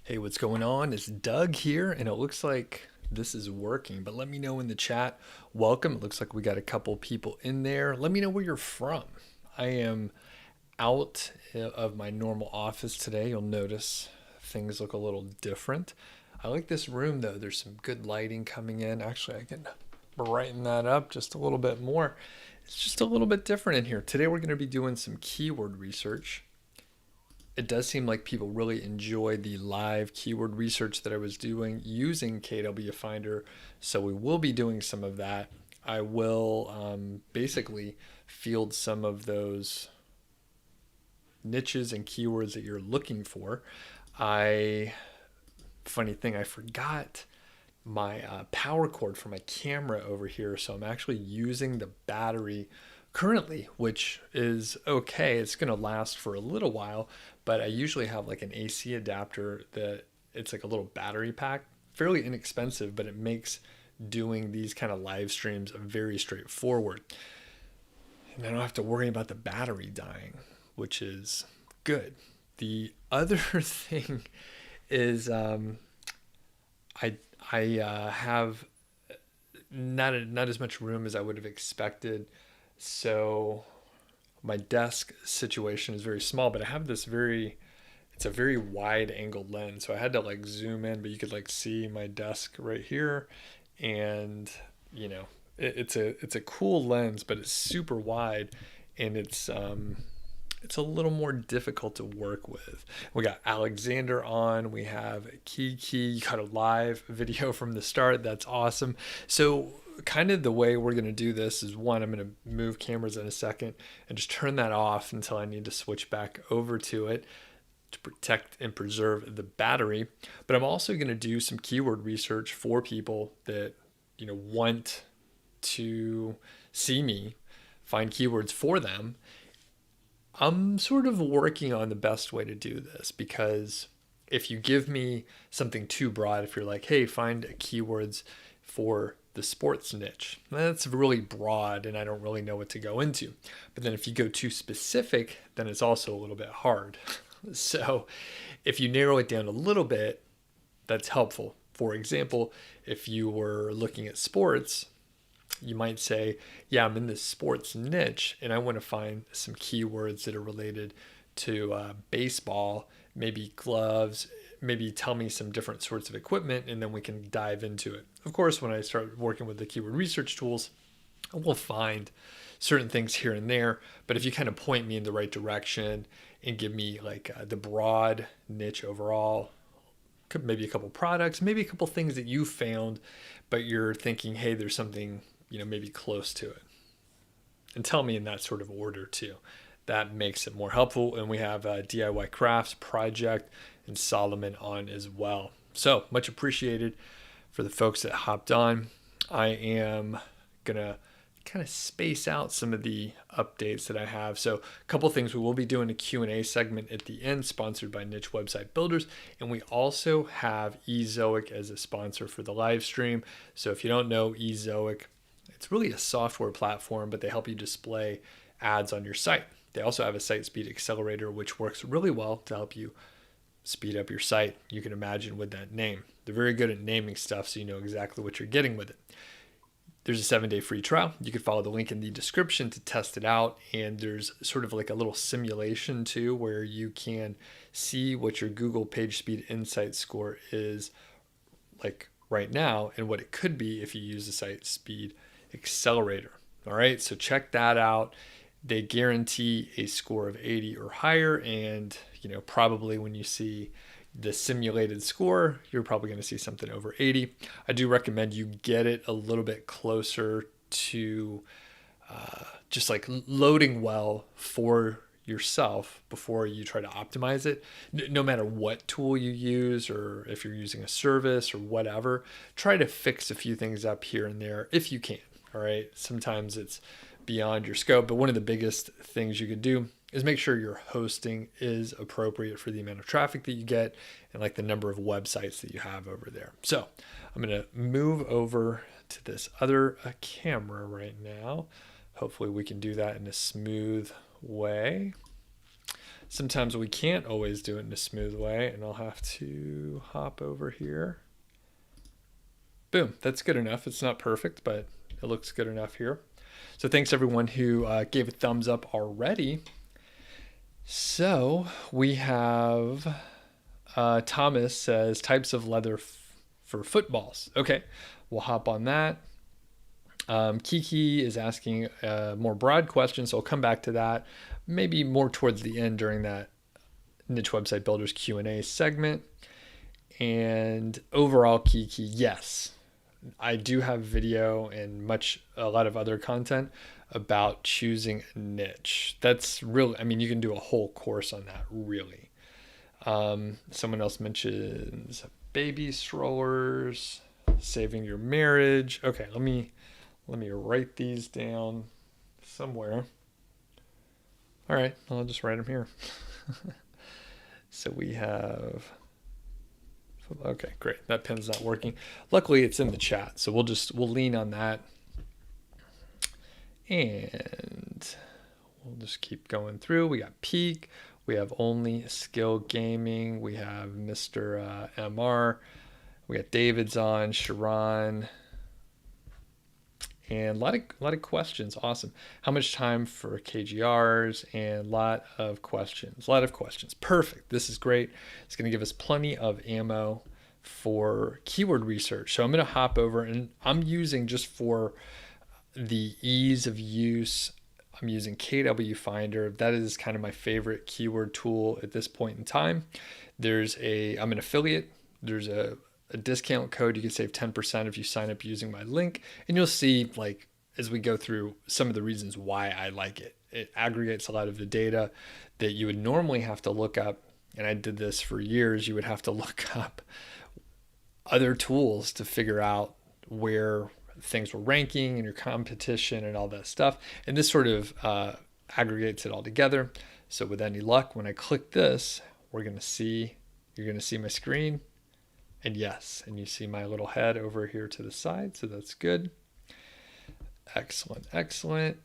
Hey, what's going on? It's Doug here, and it looks like this is working, but let me know in the chat. Welcome. It looks like we got a couple people in there. Let me know where you're from. I am out of my normal office today. You'll notice things look a little different. I like this room though. There's some good lighting coming in. Actually, I can brighten that up just a little bit more. It's just a little bit different in here. Today we're going to be doing some keyword research. It does seem like people really enjoy the live keyword research that I was doing using KWFinder, so we will be doing some of that. I will basically field some of those niches and keywords that you're looking for. Funny thing, I forgot my power cord for my camera over here, so I'm actually using the battery currently, which is okay. It's going to last for a little while, but I usually have like an AC adapter that it's like a little battery pack, fairly inexpensive, but it makes doing these kind of live streams very straightforward. And I don't have to worry about the battery dying, which is good. The other thing is I have not as much room as I would have expected. So my desk situation is very small, but I have it's a very wide angle lens. So I had to like zoom in, but you could like see my desk right here. And it's a cool lens, but it's super wide, and it's a little more difficult to work with. We got Alexander on, we have Kiki, you got a live video from the start. That's awesome. So kind of the way we're going to do this is, one, I'm going to move cameras in a second and just turn that off until I need to switch back over to it to protect and preserve the battery. But I'm also going to do some keyword research for people that want to see me find keywords for them. I'm sort of working on the best way to do this, because if you give me something too broad, if you're like, hey, find keywords for the sports niche, that's really broad and I don't really know what to go into. But then if you go too specific, then it's also a little bit hard. So if you narrow it down a little bit, that's helpful. For example, if you were looking at sports, you might say, yeah, I'm in this sports niche and I want to find some keywords that are related to baseball, maybe gloves, maybe tell me some different sorts of equipment, and then we can dive into it. Of course, when I start working with the keyword research tools, I will find certain things here and there, but if you kind of point me in the right direction and give me like the broad niche overall, maybe a couple products, maybe a couple things that you found, but you're thinking, hey, there's something maybe close to it, and tell me in that sort of order too. That makes it more helpful. And we have DIY Crafts Project and Solomon on as well. So much appreciated for the folks that hopped on. I am gonna kind of space out some of the updates that I have. So a couple things: we will be doing a Q&A segment at the end, sponsored by Niche Website Builders, and we also have Ezoic as a sponsor for the live stream. So if you don't know Ezoic, it's really a software platform, but they help you display ads on your site. They also have a site speed accelerator, which works really well to help you speed up your site. You can imagine with that name. They're very good at naming stuff, so you know exactly what you're getting with it. There's a 7-day free trial. You can follow the link in the description to test it out. And there's sort of like a little simulation too, where you can see what your Google Page Speed Insight score is like right now and what it could be if you use the site speed accelerator. All right, so check that out. They guarantee a score of 80 or higher, and probably when you see the simulated score, you're probably going to see something over 80. I do recommend you get it a little bit closer to just like loading well for yourself before you try to optimize it. No matter what tool you use, or if you're using a service or whatever, try to fix a few things up here and there if you can. All right, sometimes it's beyond your scope, but one of the biggest things you could do is make sure your hosting is appropriate for the amount of traffic that you get and like the number of websites that you have over there. So I'm going to move over to this other camera right now. Hopefully we can do that in a smooth way. Sometimes we can't always do it in a smooth way, and I'll have to hop over here. Boom, that's good enough. It's not perfect, but it looks good enough here. So thanks everyone who gave a thumbs up already. So we have Thomas says types of leather for footballs. Okay, we'll hop on that. Kiki is asking a more broad question, so I'll come back to that maybe more towards the end during that Niche Website Builders Q&A segment. And overall, Kiki, yes, I do have video and a lot of other content about choosing a niche. That's really, I mean, you can do a whole course on that, really. Someone else mentions baby strollers, saving your marriage. Okay, let me write these down somewhere. All right, I'll just write them here. So we have, okay, great. That pen's not working. Luckily it's in the chat, so we'll lean on that. And we'll just keep going through. We got Peak, we have Only Skill Gaming, we have Mr. MR, we got David's on, Sharon, and a lot of questions. Awesome. How much time for KGRs? And a lot of questions. Perfect. This is great. It's going to give us plenty of ammo for keyword research. So I'm going to hop over, and I'm using, just for the ease of use, I'm using KWFinder. That is kind of my favorite keyword tool at this point in time. I'm an affiliate. There's a discount code. You can save 10% if you sign up using my link. And you'll see, like, as we go through some of the reasons why I like it. It aggregates a lot of the data that you would normally have to look up. And I did this for years. You would have to look up other tools to figure out where things were ranking and your competition and all that stuff. And this sort of aggregates it all together. So with any luck, when I click this, you're going to see my screen. And yes, and you see my little head over here to the side, so that's good. Excellent.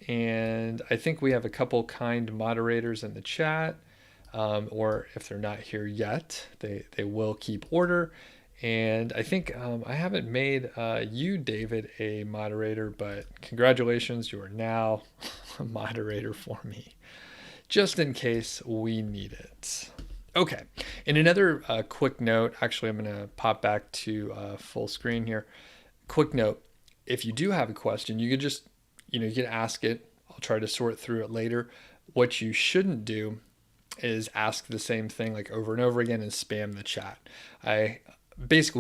And I think we have a couple kind moderators in the chat, or if they're not here yet, they will keep order. And I think I haven't made you, David, a moderator, but congratulations, you are now a moderator for me, just in case we need it. Okay, and another quick note, actually I'm going to pop back to full screen here. Quick note, if you do have a question, you could just, you can ask it. I'll try to sort through it later. What you shouldn't do is ask the same thing like over and over again and spam the chat. We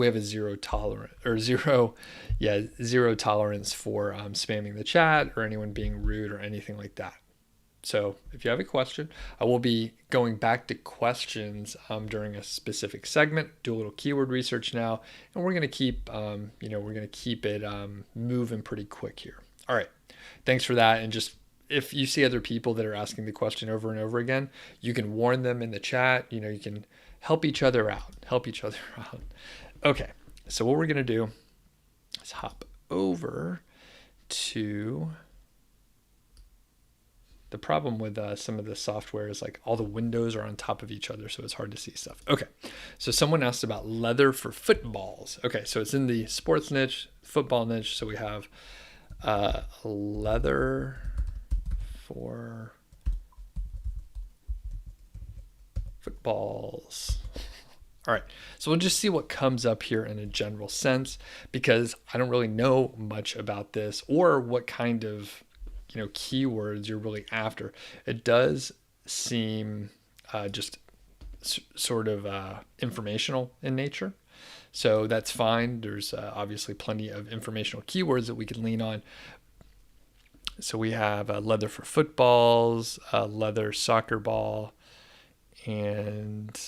have a zero tolerance for spamming the chat or anyone being rude or anything like that. So if you have a question, I will be going back to questions during a specific segment, do a little keyword research now, and we're going to keep, it moving pretty quick here. All right. Thanks for that. And just, if you see other people that are asking the question over and over again, you can warn them in the chat. You can help each other out. Okay. So what we're going to do is hop over to... The problem with some of the software is like all the windows are on top of each other, so it's hard to see stuff. Okay, so someone asked about leather for footballs. Okay, so it's in the sports niche, football niche. So we have leather for footballs. All right, so we'll just see what comes up here in a general sense, because I don't really know much about this or what kind of keywords you're really after. It does seem just sort of informational in nature, so that's fine. There's obviously plenty of informational keywords that we can lean on. So we have leather for footballs, leather soccer ball, and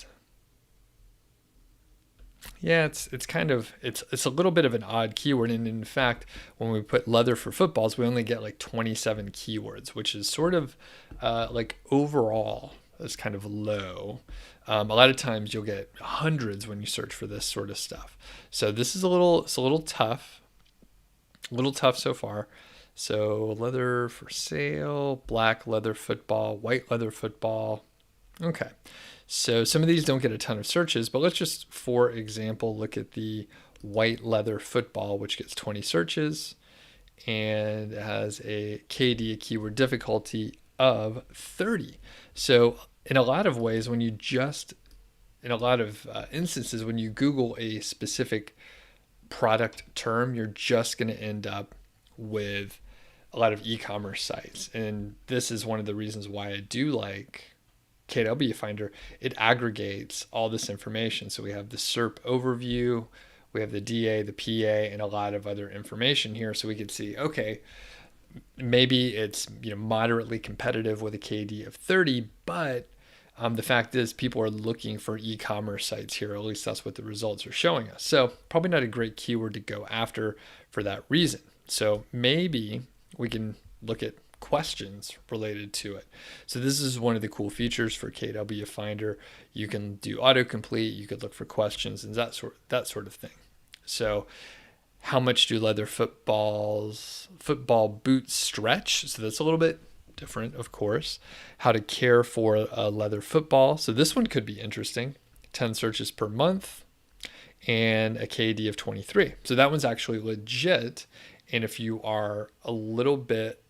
yeah, it's a little bit of an odd keyword. And in fact, when we put leather for footballs, we only get like 27 keywords, which is sort of like overall is kind of low. A lot of times you'll get hundreds when you search for this sort of stuff. So this is a little tough so far. So leather for sale, black leather football, white leather football. Okay, so some of these don't get a ton of searches, but let's just, for example, look at the white leather football, which gets 20 searches and it has a KD, a keyword difficulty of 30. So in a lot of ways, when you just, in a lot of instances, when you Google a specific product term, you're just going to end up with a lot of e-commerce sites. And this is one of the reasons why I do like KWFinder. It aggregates all this information. So we have the SERP overview, we have the DA, the PA, and a lot of other information here. So we could see, okay, maybe it's moderately competitive with a KD of 30, but the fact is people are looking for e-commerce sites here. At least that's what the results are showing us. So probably not a great keyword to go after for that reason. So maybe we can look at questions related to it. So this is one of the cool features for KWFinder. You can do autocomplete, you could look for questions and that sort of thing. So how much do leather football boots stretch? So that's a little bit different, of course. How to care for a leather football. So this one could be interesting. 10 searches per month and a KD of 23. So that one's actually legit. And if you are a little bit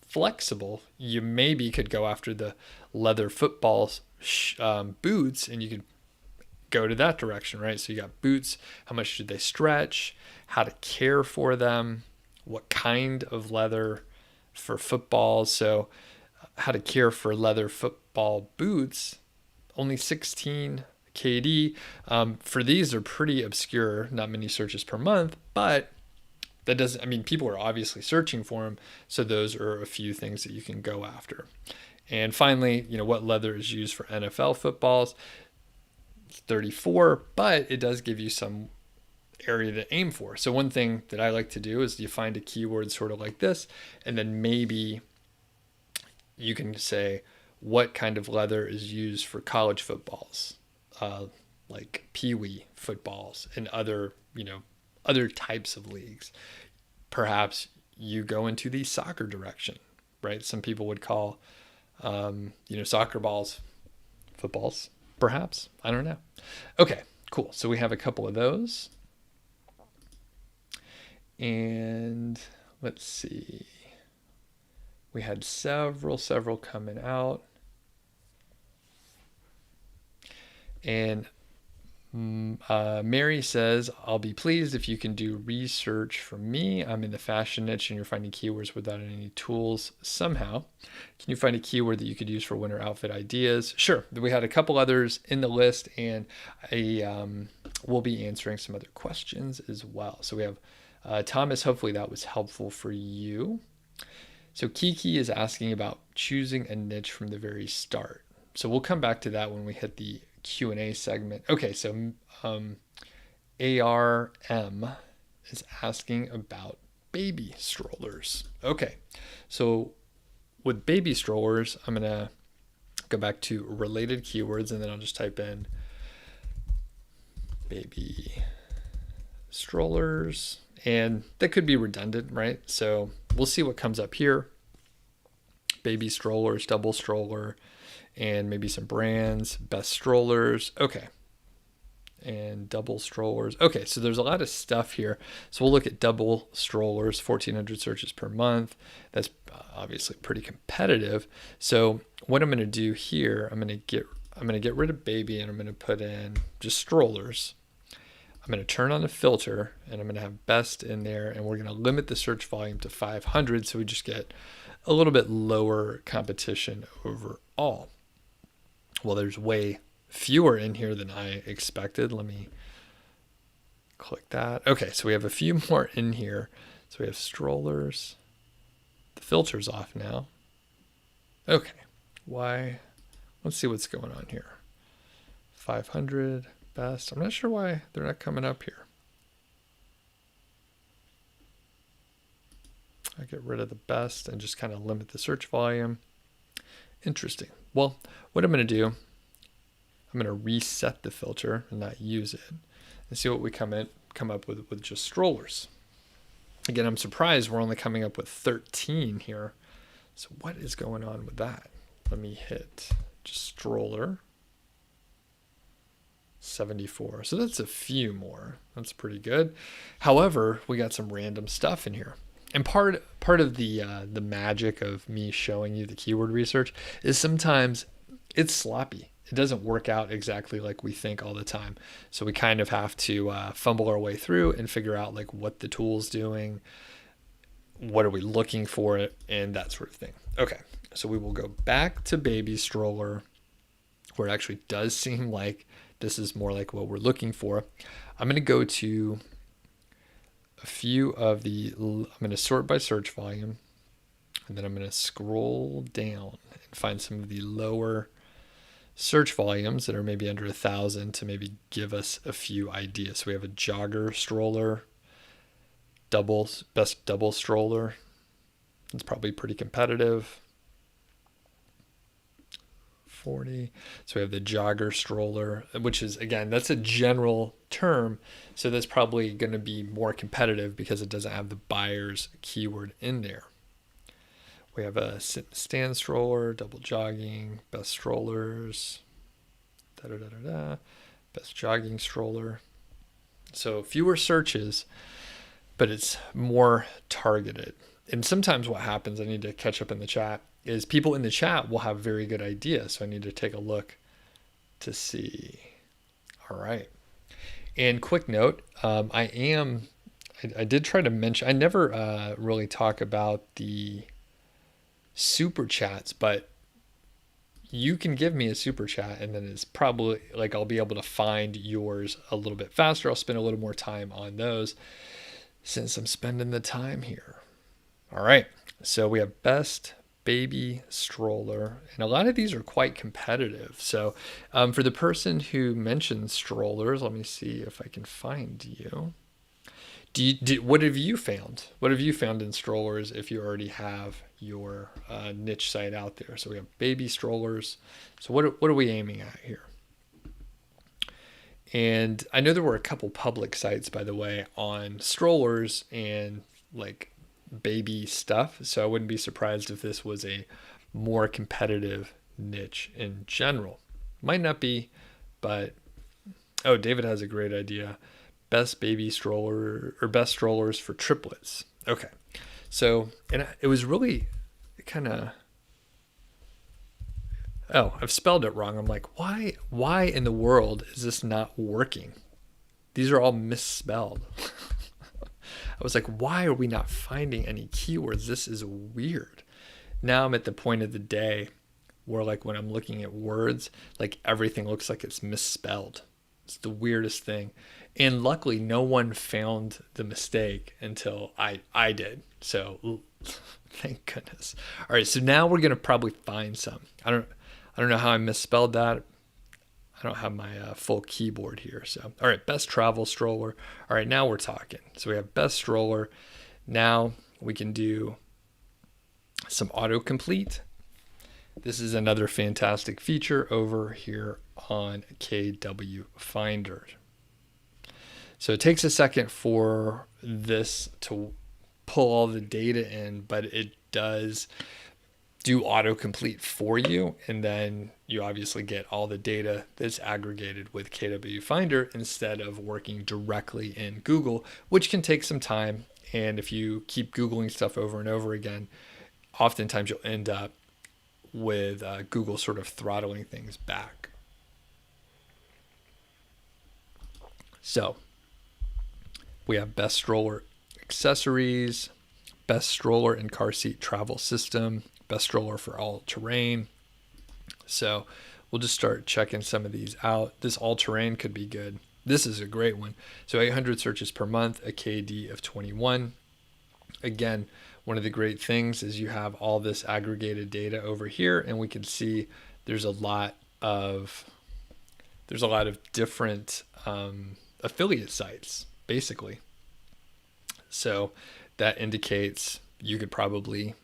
flexible, you maybe could go after the leather football boots and you could go to that direction, right? So you got boots, how much do they stretch, how to care for them, what kind of leather for football. So how to care for leather football boots, only 16 KD. For these are pretty obscure, not many searches per month, but that doesn't, I mean, people are obviously searching for them. So those are a few things that you can go after. And finally, what leather is used for NFL footballs, 34, but it does give you some area to aim for. So one thing that I like to do is you find a keyword sort of like this, and then maybe you can say what kind of leather is used for college footballs, like peewee footballs and other types of leagues. Perhaps you go into the soccer direction, right? Some people would call, soccer balls footballs, perhaps. I don't know. Okay, cool. So we have a couple of those. And let's see. We had several coming out. And Mary says, I'll be pleased if you can do research for me. I'm in the fashion niche and you're finding keywords without any tools somehow. Can you find a keyword that you could use for winter outfit ideas? Sure. We had a couple others in the list and we'll be answering some other questions as well. So we have Thomas, hopefully that was helpful for you. So Kiki is asking about choosing a niche from the very start. So we'll come back to that when we hit the Q&A segment. Okay, so ARM is asking about baby strollers. Okay, so with baby strollers, I'm going to go back to related keywords and then I'll just type in baby strollers. And that could be redundant, right? So we'll see what comes up here. Baby strollers, double stroller, and maybe some brands, best strollers. Okay. And double strollers. Okay, so there's a lot of stuff here. So we'll look at double strollers, 1,400 searches per month. That's obviously pretty competitive. So what I'm going to do here, I'm going to get rid of baby and I'm going to put in just strollers. I'm going to turn on the filter and I'm going to have best in there and we're going to limit the search volume to 500 so we just get a little bit lower competition overall. Well, there's way fewer in here than I expected. Let me click that. Okay, so we have a few more in here. So we have strollers. The filter's off now. Okay, why? Let's see what's going on here. 500. Best. I'm not sure why they're not coming up here. I get rid of the best and just kind of limit the search volume. Interesting. Well, what I'm going to do, I'm going to reset the filter and not use it and see what we come up with just strollers. Again, I'm surprised we're only coming up with 13 here. So what is going on with that? Let me hit just stroller. 74. So that's a few more. That's pretty good. However, we got some random stuff in here. And part of the magic of me showing you the keyword research is sometimes it's sloppy. It doesn't work out exactly like we think all the time. So we kind of have to fumble our way through and figure out like what the tool's doing, what are we looking for, and that sort of thing. Okay, so we will go back to baby stroller, where it actually does seem like this is more like what we're looking for. I'm going to go to a few of I'm going to sort by search volume, and then I'm going to scroll down and find some of the lower search volumes that are maybe under 1,000 to maybe give us a few ideas. So we have a jogger stroller, best double stroller. It's probably pretty competitive. 40. So we have the jogger stroller, which is, again, that's a general term. So that's probably going to be more competitive because it doesn't have the buyer's keyword in there. We have a sit and stand stroller, double jogging, best strollers, best jogging stroller. So fewer searches, but it's more targeted. And sometimes what happens, I need to catch up in the chat, is people in the chat will have very good ideas. So I need to take a look to see. All right. And quick note, I did try to mention, I never really talk about the super chats, but you can give me a super chat and then it's probably like I'll be able to find yours a little bit faster. I'll spend a little more time on those since I'm spending the time here. All right. So we have best baby stroller, and a lot of these are quite competitive. So for the person who mentioned strollers, let me see if I can find you. What have you found? What have you found in strollers if you already have your niche site out there? So we have baby strollers. So what are we aiming at here? And I know there were a couple public sites, by the way, on strollers and like baby stuff. So I wouldn't be surprised if this was a more competitive niche in general. Might not be, but oh, David has a great idea. Best baby stroller or best strollers for triplets. Okay. So, and it was really kind of, oh, I've spelled it wrong. I'm like, why in the world is this not working? These are all misspelled. I was like, why are we not finding any keywords? This is weird. Now I'm at the point of the day where like when I'm looking at words, like everything looks like it's misspelled. It's the weirdest thing. And luckily no one found the mistake until I did. So thank goodness. All right, so now we're going to probably find some. I don't know how I misspelled that. I don't have my full keyboard here. So, all right, best travel stroller. All right, now we're talking. So we have best stroller. Now we can do some autocomplete. This is another fantastic feature over here on KWFinder. So it takes a second for this to pull all the data in, but it does do autocomplete for you, and then you obviously get all the data that's aggregated with KWFinder instead of working directly in Google, which can take some time. And if you keep Googling stuff over and over again, oftentimes you'll end up with Google sort of throttling things back. So we have best stroller accessories, best stroller and car seat travel system, best stroller for all terrain. So we'll just start checking some of these out. This all terrain could be good. This is a great one. So 800 searches per month, a KD of 21. Again, one of the great things is you have all this aggregated data over here, and we can see there's a lot of different affiliate sites, basically. So that indicates you could probably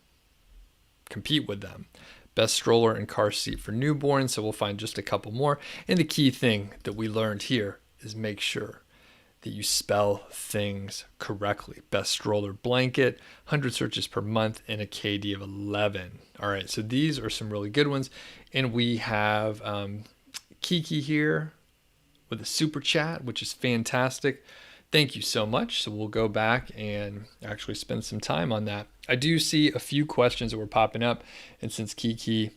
compete with them. Best stroller and car seat for newborns. So we'll find just a couple more. And the key thing that we learned here is make sure that you spell things correctly. Best stroller blanket, 100 searches per month, and a KD of 11. All right, so these are some really good ones. And we have Kiki here with a super chat, which is fantastic. Thank you so much. So we'll go back and actually spend some time on that. I do see a few questions that were popping up. And since Kiki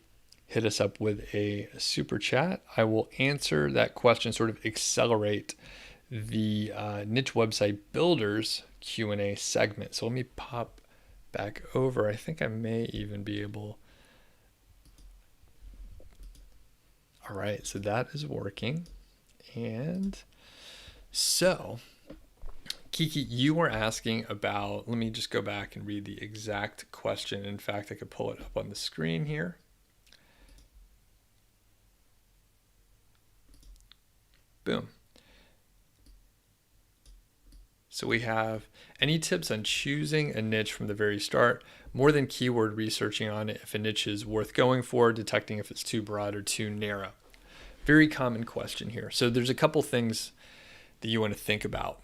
hit us up with a super chat, I will answer that question, sort of accelerate the niche website builders Q&A segment. So let me pop back over. I think I may even be able. All right, so that is working. And so Kiki, you were asking about, let me just go back and read the exact question. In fact, I could pull it up on the screen here. Boom. So we have, any tips on choosing a niche from the very start, more than keyword researching on it, if a niche is worth going for, detecting if it's too broad or too narrow? Very common question here. So there's a couple things that you want to think about.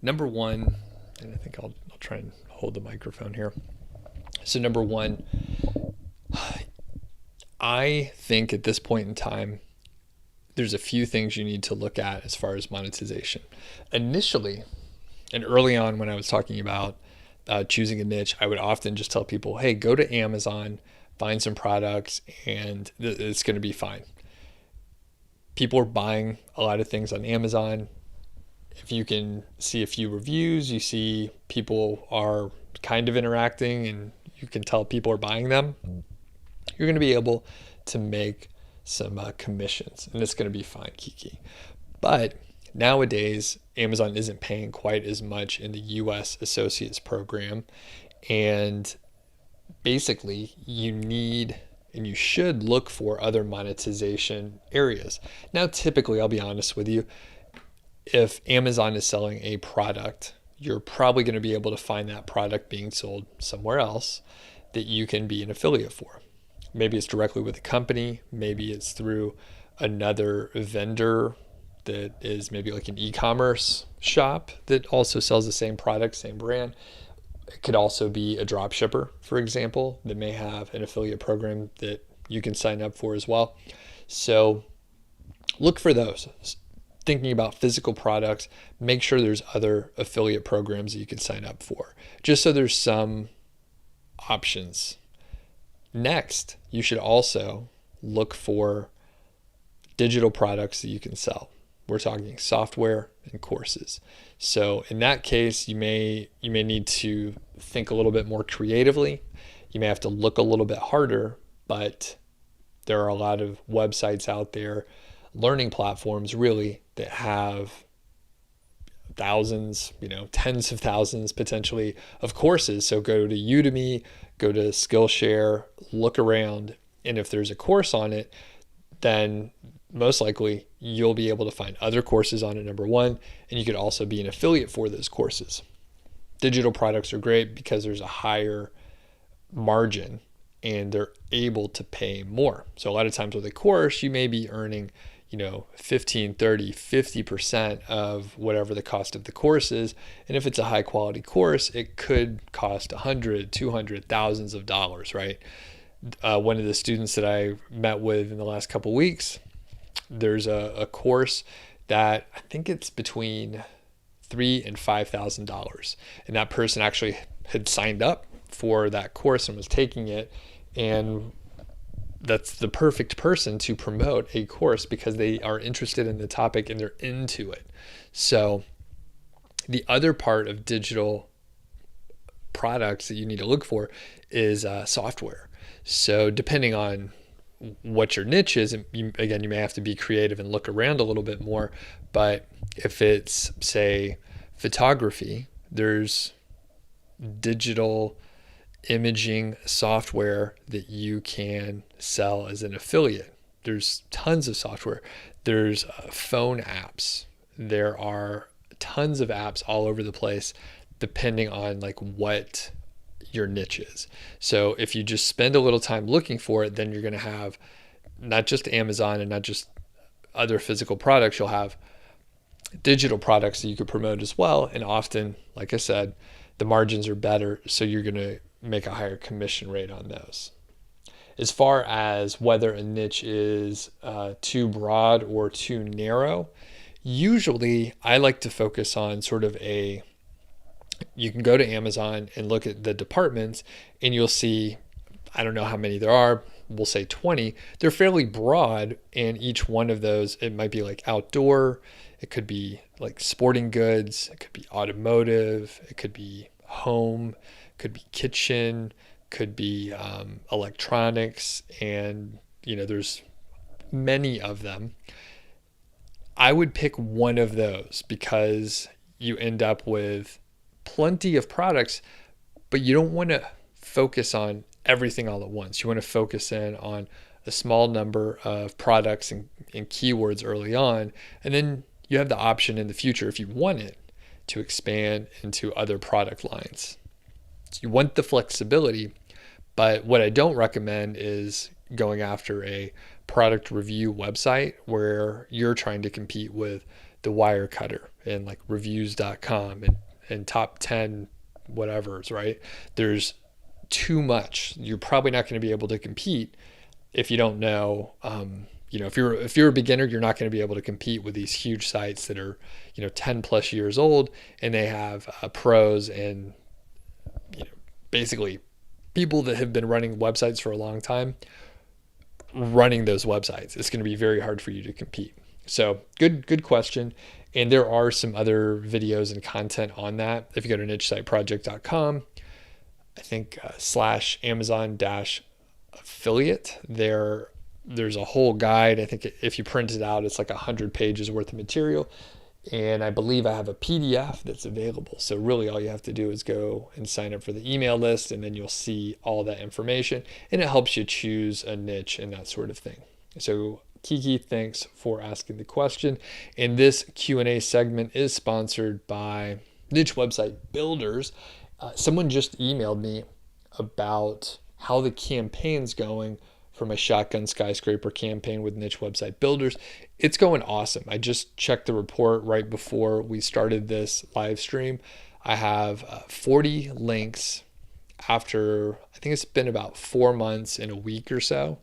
Number one, and I think I'll try and hold the microphone here. So number one, I think at this point in time, there's a few things you need to look at as far as monetization. Initially, and early on when I was talking about choosing a niche, I would often just tell people, hey, go to Amazon, find some products, and it's going to be fine. People are buying a lot of things on Amazon. If you can see a few reviews, you see people are kind of interacting and you can tell people are buying them, you're going to be able to make some commissions, and it's going to be fine, Kiki. But nowadays, Amazon isn't paying quite as much in the US Associates program, and basically you need and you should look for other monetization areas. Now, typically, I'll be honest with you, if Amazon is selling a product, you're probably going to be able to find that product being sold somewhere else that you can be an affiliate for. Maybe it's directly with a company, maybe it's through another vendor that is maybe like an e-commerce shop that also sells the same product, same brand. It could also be a drop shipper, for example, that may have an affiliate program that you can sign up for as well. So look for those. Thinking about physical products, make sure there's other affiliate programs that you can sign up for, just so there's some options. Next, you should also look for digital products that you can sell. We're talking software and courses. So in that case, you may need to think a little bit more creatively. You may have to look a little bit harder, but there are a lot of websites out there, learning platforms really, that have thousands, tens of thousands potentially of courses. So go to Udemy, go to Skillshare, look around, and if there's a course on it, then most likely you'll be able to find other courses on it, number one, and you could also be an affiliate for those courses. Digital products are great because there's a higher margin and they're able to pay more. So a lot of times with a course, you may be earning 15, 30, 50% of whatever the cost of the course is. And if it's a high quality course, it could cost 100, 200, thousands of dollars, right? One of the students that I met with in the last couple of weeks, there's a course that I think it's between $3,000 and $5,000. And that person actually had signed up for that course and was taking it. And that's the perfect person to promote a course because they are interested in the topic and they're into it. So the other part of digital products that you need to look for is software. So depending on what your niche is, you may have to be creative and look around a little bit more. But if it's, say, photography, there's digital imaging software that you can sell as an affiliate. There's tons of software. There's phone apps. There are tons of apps all over the place depending on what your niche is. So if you just spend a little time looking for it, then you're going to have not just Amazon and not just other physical products. You'll have digital products that you could promote as well. And often, like I said, the margins are better, so you're going to make a higher commission rate on those. As far as whether a niche is too broad or too narrow, usually I like to focus on sort of you can go to Amazon and look at the departments and you'll see, I don't know how many there are, we'll say 20. They're fairly broad, and each one of those, it might be like outdoor, it could be like sporting goods, it could be automotive, it could be home, it could be kitchen, could be electronics, and there's many of them. I would pick one of those because you end up with plenty of products, but you don't want to focus on everything all at once. You want to focus in on a small number of products and keywords early on, and then you have the option in the future, if you want it, to expand into other product lines. So you want the flexibility. But what I don't recommend is going after a product review website where you're trying to compete with the Wirecutter and like reviews.com and top 10 whatevers, right? There's too much. You're probably not going to be able to compete if you don't know. If you're a beginner, you're not going to be able to compete with these huge sites that are 10 plus years old, and they have pros and basically people that have been running websites for a long time running those websites. It's going to be very hard for you to compete. So good question. And there are some other videos and content on that. If you go to nichesiteproject.com, I think /Amazon-affiliate, there's a whole guide. I think if you print it out, it's like 100 pages worth of material. And I believe I have a PDF that's available. So really all you have to do is go and sign up for the email list, and then you'll see all that information, and it helps you choose a niche and that sort of thing. So Kiki, thanks for asking the question. And this Q&A segment is sponsored by Niche Website Builders. Someone just emailed me about how the campaign's going for my Shotgun Skyscraper campaign with Niche Website Builders. It's going awesome. I just checked the report right before we started this live stream. I have 40 links after, I think it's been about 4 months and a week or so.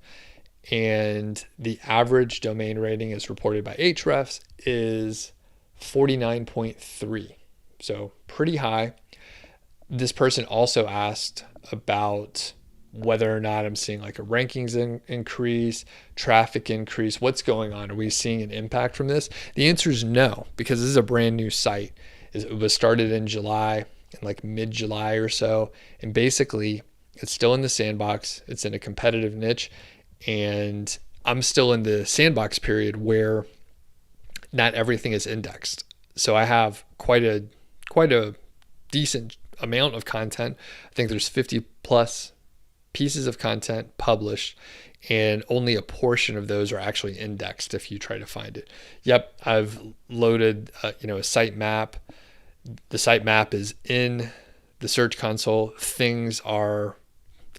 And the average domain rating as reported by Ahrefs is 49.3. So pretty high. This person also asked about whether or not I'm seeing like a rankings increase, traffic increase, what's going on? Are we seeing an impact from this? The answer is no, because this is a brand new site. It was started in July, in like mid-July or so. And basically it's still in the sandbox. It's in a competitive niche. And I'm still in the sandbox period where not everything is indexed. So I have quite a decent amount of content. I think there's 50 plus pieces of content published, and only a portion of those are actually indexed if you try to find it. Yep, I've loaded a site map. The site map is in the Search Console. Things are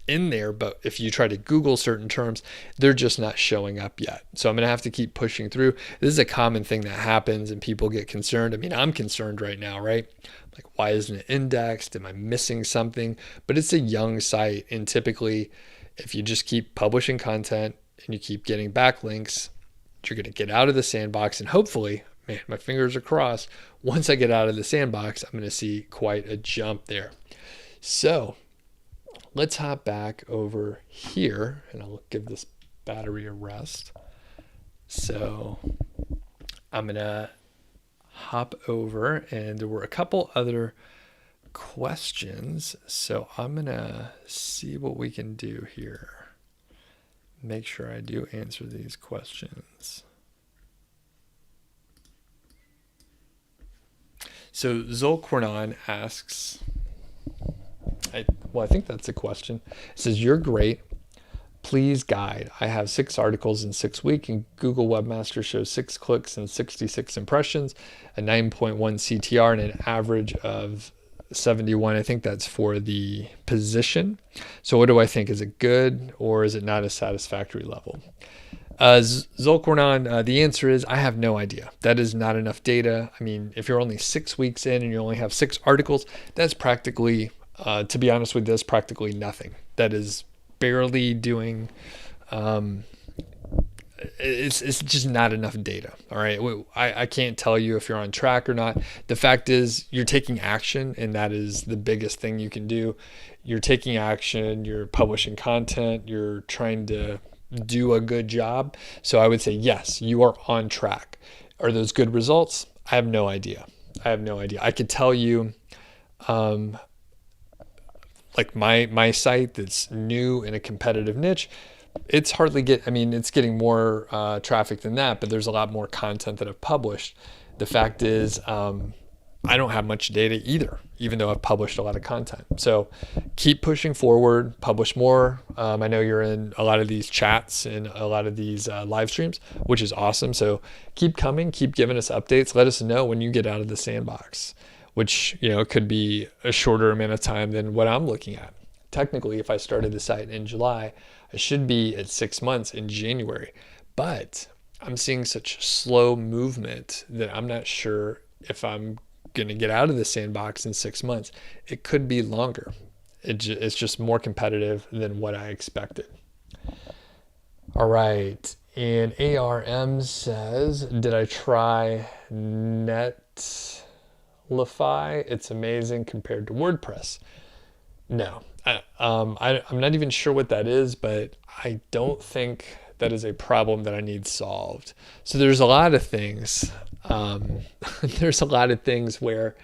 in there, but if you try to Google certain terms, they're just not showing up yet. So I'm going to have to keep pushing through. This is a common thing that happens and people get concerned. I mean, I'm concerned right now, right? Like, why isn't it indexed? Am I missing something? But it's a young site. And typically, if you just keep publishing content and you keep getting backlinks, you're going to get out of the sandbox. And hopefully, man, my fingers are crossed, once I get out of the sandbox, I'm going to see quite a jump there. So let's hop back over here, and I'll give this battery a rest. So I'm going to hop over, and there were a couple other questions. So I'm going to see what we can do here. Make sure I do answer these questions. So Zolquarnon asks, I think that's a question. It says, "You're great. Please guide. I have 6 articles in 6 weeks, and Google Webmaster shows 6 clicks and 66 impressions, a 9.1 CTR, and an average of 71. I think that's for the position. So what do I think? Is it good, or is it not a satisfactory level?" Zolkornon, the answer is I have no idea. That is not enough data. I mean, if you're only 6 weeks in and you only have 6 articles, that's practically, to be honest with you, that's practically nothing. That is barely doing, it's just not enough data. All right. I can't tell you if you're on track or not. The fact is you're taking action, and that is the biggest thing you can do. You're taking action, you're publishing content, you're trying to do a good job. So I would say, yes, you are on track. Are those good results? I have no idea. I could tell you, like my site that's new in a competitive niche, it's getting more traffic than that, but there's a lot more content that I've published. The fact is, I don't have much data either, even though I've published a lot of content. So keep pushing forward, publish more. I know you're in a lot of these chats and a lot of these live streams, which is awesome. So keep coming, keep giving us updates. Let us know when you get out of the sandbox, which, could be a shorter amount of time than what I'm looking at. Technically, if I started the site in July, I should be at 6 months in January, but I'm seeing such slow movement that I'm not sure if I'm going to get out of the sandbox in 6 months. It could be longer. It's just more competitive than what I expected. All right. And ARM says, did I try Netlify? It's amazing compared to WordPress. No, I'm not even sure what that is, but I don't think that is a problem that I need solved. So there's a lot of things. There's a lot of things where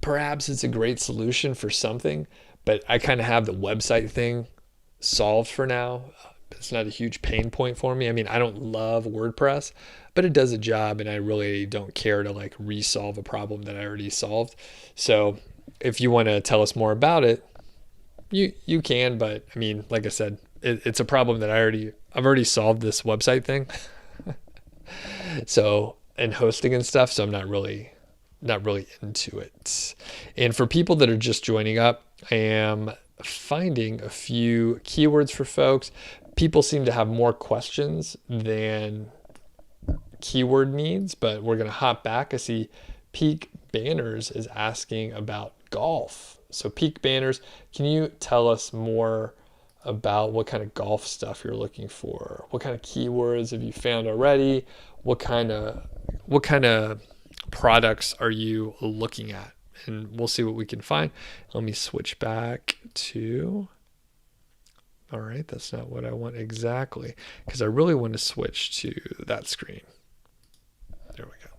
perhaps it's a great solution for something, but I kind of have the website thing solved for now. It's not a huge pain point for me. I mean, I don't love WordPress, but it does a job, and I really don't care to like resolve a problem that I already solved. So if you want to tell us more about it, you can, but I mean, like I said, it's a problem that I've already solved this website thing. So, and hosting and stuff, so I'm not really into it. And for people that are just joining up, I am finding a few keywords for folks. People seem to have more questions than keyword needs, but we're going to hop back. I see Peak Banners is asking about golf. So Peak Banners, can you tell us more about what kind of golf stuff you're looking for? What kind of keywords have you found already? What kind of products are you looking at? And we'll see what we can find. Let me switch back to, all right, that's not what I want exactly, because I really want to switch to that screen. There we go.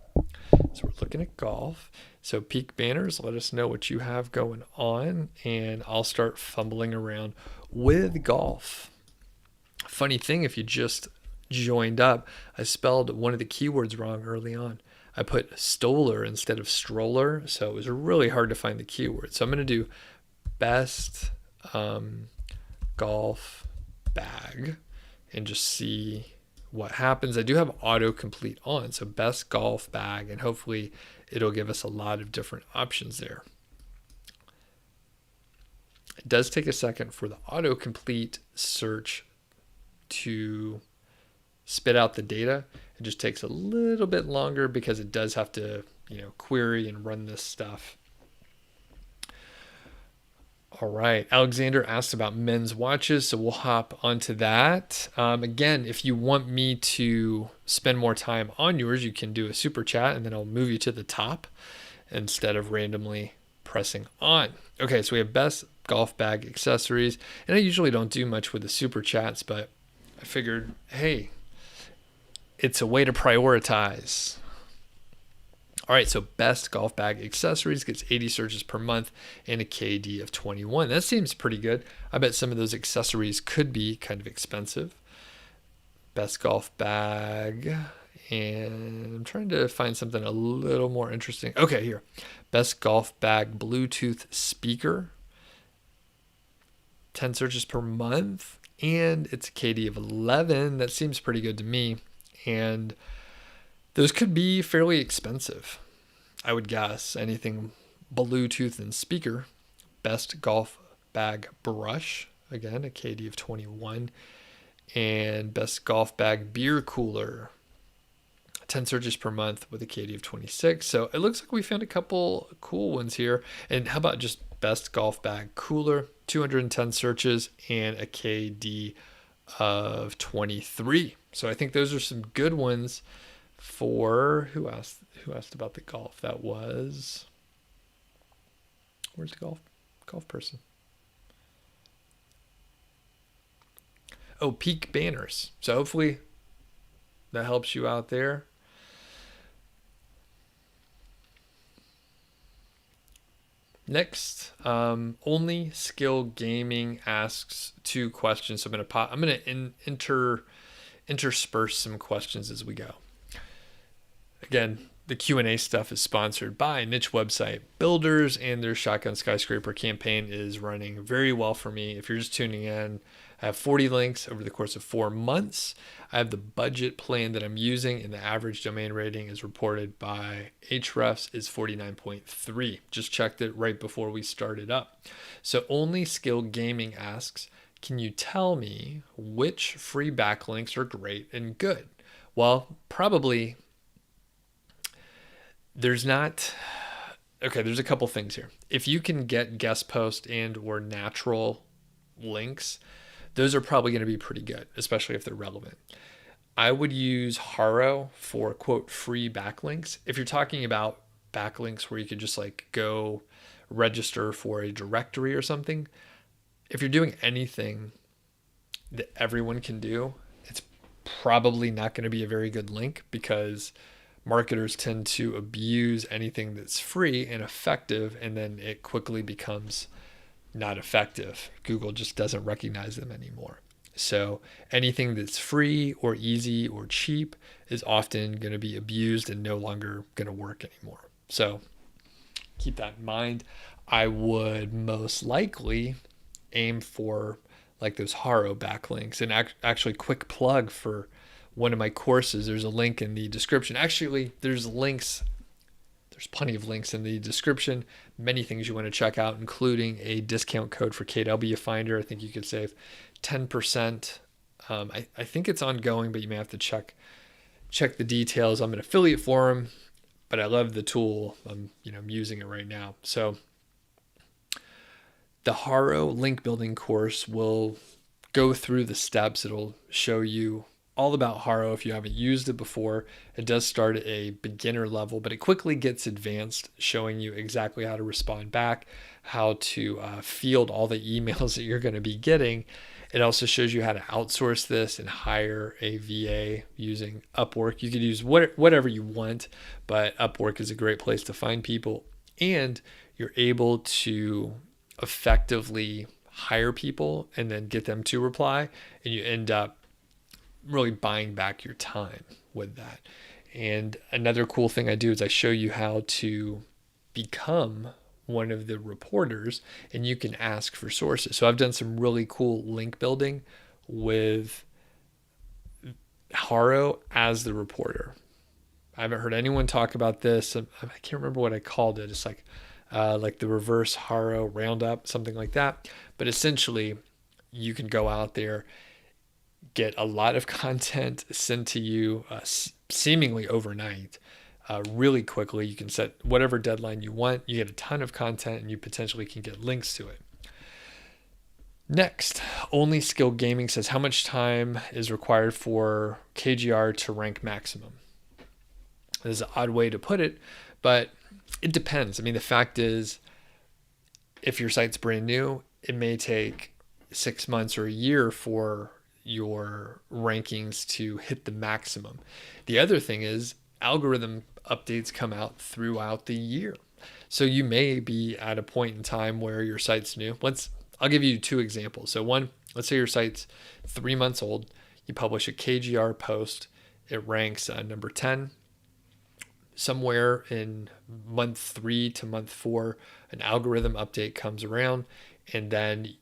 So we're looking at golf. So Peak Banners, let us know what you have going on, and I'll start fumbling around with golf. Funny thing, if you just joined up, I spelled one of the keywords wrong early on. I put stroller instead of stroller, so it was really hard to find the keyword. So I'm going to do best golf bag and just see what happens. I do have autocomplete on, so best golf bag, and hopefully it'll give us a lot of different options there. It does take a second for the autocomplete search to spit out the data. It just takes a little bit longer because it does have to, query and run this stuff. All right. Alexander asked about men's watches, so we'll hop onto that. Again, if you want me to spend more time on yours, you can do a super chat, and then I'll move you to the top instead of randomly pressing on. Okay, so we have best golf bag accessories, and I usually don't do much with the super chats, but I figured, hey, it's a way to prioritize. All right, so best golf bag accessories gets 80 searches per month and a KD of 21. That seems pretty good. I bet some of those accessories could be kind of expensive. Best golf bag, and I'm trying to find something a little more interesting. Okay, here. Best golf bag Bluetooth speaker, 10 searches per month, and it's a KD of 11. That seems pretty good to me. And those could be fairly expensive, I would guess. Anything Bluetooth and speaker. Best golf bag brush, again, a KD of 21. and best golf bag beer cooler. 10 searches per month with a KD of 26. So it looks like we found a couple cool ones here. And how about just best golf bag cooler, 210 searches and a KD of 23. So I think those are some good ones for who asked about the golf. That was, where's the golf person? Oh, Peak Banners. So hopefully that helps you out there. Next, Only Skill Gaming asks 2 questions. So I'm gonna intersperse some questions as we go. Again, the Q&A stuff is sponsored by Niche Website Builders, and their Shotgun Skyscraper campaign is running very well for me. If you're just tuning in, I have 40 links over the course of 4 months. I have the budget plan that I'm using, and the average domain rating is reported by Ahrefs is 49.3. Just checked it right before we started up. So Only Skill Gaming asks, can you tell me which free backlinks are great and good? Well, probably there's not. Okay, there's a couple things here. If you can get guest post and or natural links, those are probably going to be pretty good, especially if they're relevant. I would use HARO for quote free backlinks. If you're talking about backlinks where you could just like go register for a directory or something, if you're doing anything that everyone can do, it's probably not going to be a very good link, because marketers tend to abuse anything that's free and effective, and then it quickly becomes not effective. Google just doesn't recognize them anymore. So anything that's free or easy or cheap is often going to be abused and no longer going to work anymore. So keep that in mind. I would most likely aim for like those HARO backlinks. And actually, quick plug for one of my courses. There's a link in the description. Actually, there's plenty of links in the description. Many things you want to check out, including a discount code for KWFinder. I think you could save 10%. I think it's ongoing, but you may have to check the details. I'm an affiliate for them, but I love the tool. I'm using it right now. So the HARO link building course will go through the steps. It'll show you all about HARO if you haven't used it before. It does start at a beginner level, but it quickly gets advanced, showing you exactly how to respond back, how to field all the emails that you're going to be getting. It also shows you how to outsource this and hire a VA using Upwork. You could use whatever you want, but Upwork is a great place to find people, and you're able to effectively hire people and then get them to reply, and you end up really buying back your time with that. And another cool thing I do is I show you how to become one of the reporters, and you can ask for sources. So I've done some really cool link building with HARO as the reporter. I haven't heard anyone talk about this. I can't remember what I called it. It's like the reverse HARO roundup, something like that. But essentially, you can go out there, get a lot of content sent to you seemingly overnight, really quickly. You can set whatever deadline you want. You get a ton of content, and you potentially can get links to it. Next, Only Skill Gaming says, how much time is required for KGR to rank maximum? This is an odd way to put it, but it depends. I mean, the fact is, if your site's brand new, it may take 6 months or a year for your rankings to hit the maximum. The other thing is, algorithm updates come out throughout the year. So you may be at a point in time where your site's new. I'll give you 2 examples. So one, let's say your site's 3 months old. You publish a KGR post. It ranks number 10. Somewhere in month 3 to month 4, an algorithm update comes around, and then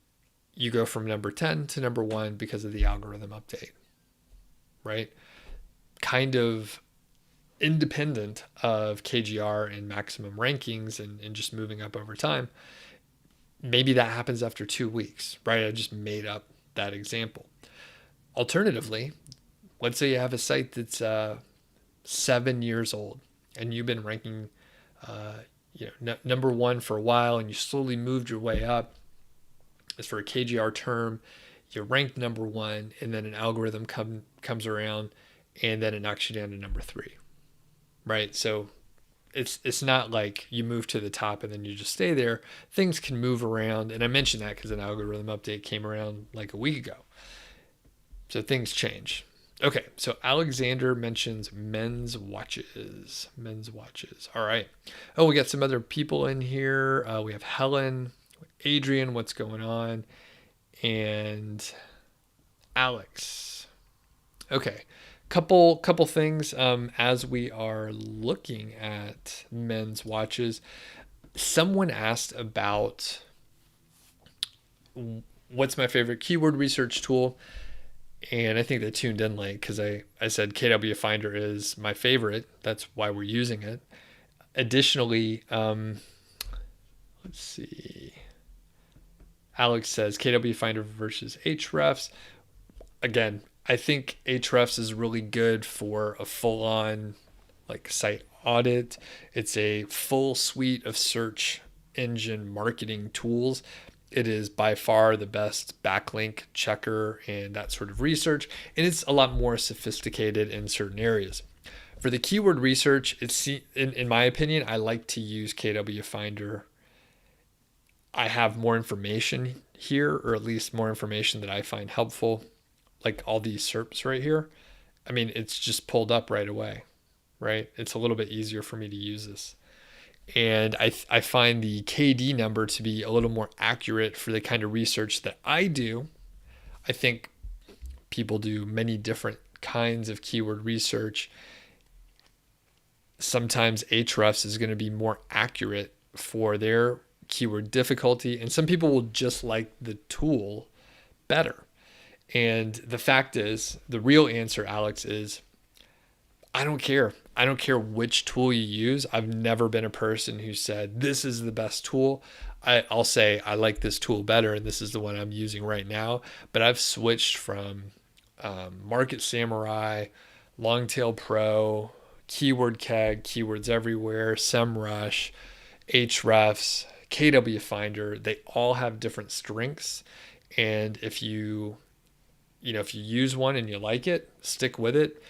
you go from number 10 to number 1 because of the algorithm update, right? Kind of independent of KGR and maximum rankings and just moving up over time. Maybe that happens after 2 weeks, right? I just made up that example. Alternatively, let's say you have a site that's 7 years old and you've been ranking number one for a while, and you slowly moved your way up. As for a KGR term, you're ranked number one, and then an algorithm comes around and then it knocks you down to number three, right? So it's not like you move to the top and then you just stay there. Things can move around, and I mentioned that because an algorithm update came around like a week ago. So things change. Okay, so Alexander mentions men's watches. Men's watches. All right. Oh, we got some other people in here. We have Helen, Adrian, what's going on? And Alex. Okay, couple things as we are looking at men's watches. Someone asked about what's my favorite keyword research tool. And I think they tuned in late because I said KWFinder is my favorite. That's why we're using it. Additionally, let's see. Alex says KWFinder versus Ahrefs. Again, I think Ahrefs is really good for a full-on like site audit. It's a full suite of search engine marketing tools. It is by far the best backlink checker and that sort of research, and it's a lot more sophisticated in certain areas. For the keyword research, it's in my opinion, I like to use KWFinder. I have more information here, or at least more information that I find helpful, like all these SERPs right here. I mean, it's just pulled up right away, right? It's a little bit easier for me to use this. And I find the KD number to be a little more accurate for the kind of research that I do. I think people do many different kinds of keyword research. Sometimes Ahrefs is going to be more accurate for their keyword difficulty, and some people will just like the tool better. And the fact is, the real answer, Alex, is I don't care. I don't care which tool you use. I've never been a person who said, this is the best tool. I'll say, I like this tool better, and this is the one I'm using right now. But I've switched from Market Samurai, Longtail Pro, Keyword Keg, Keywords Everywhere, SEMrush, Ahrefs, KWFinder. They all have different strengths. And if you use one and you like it, stick with it.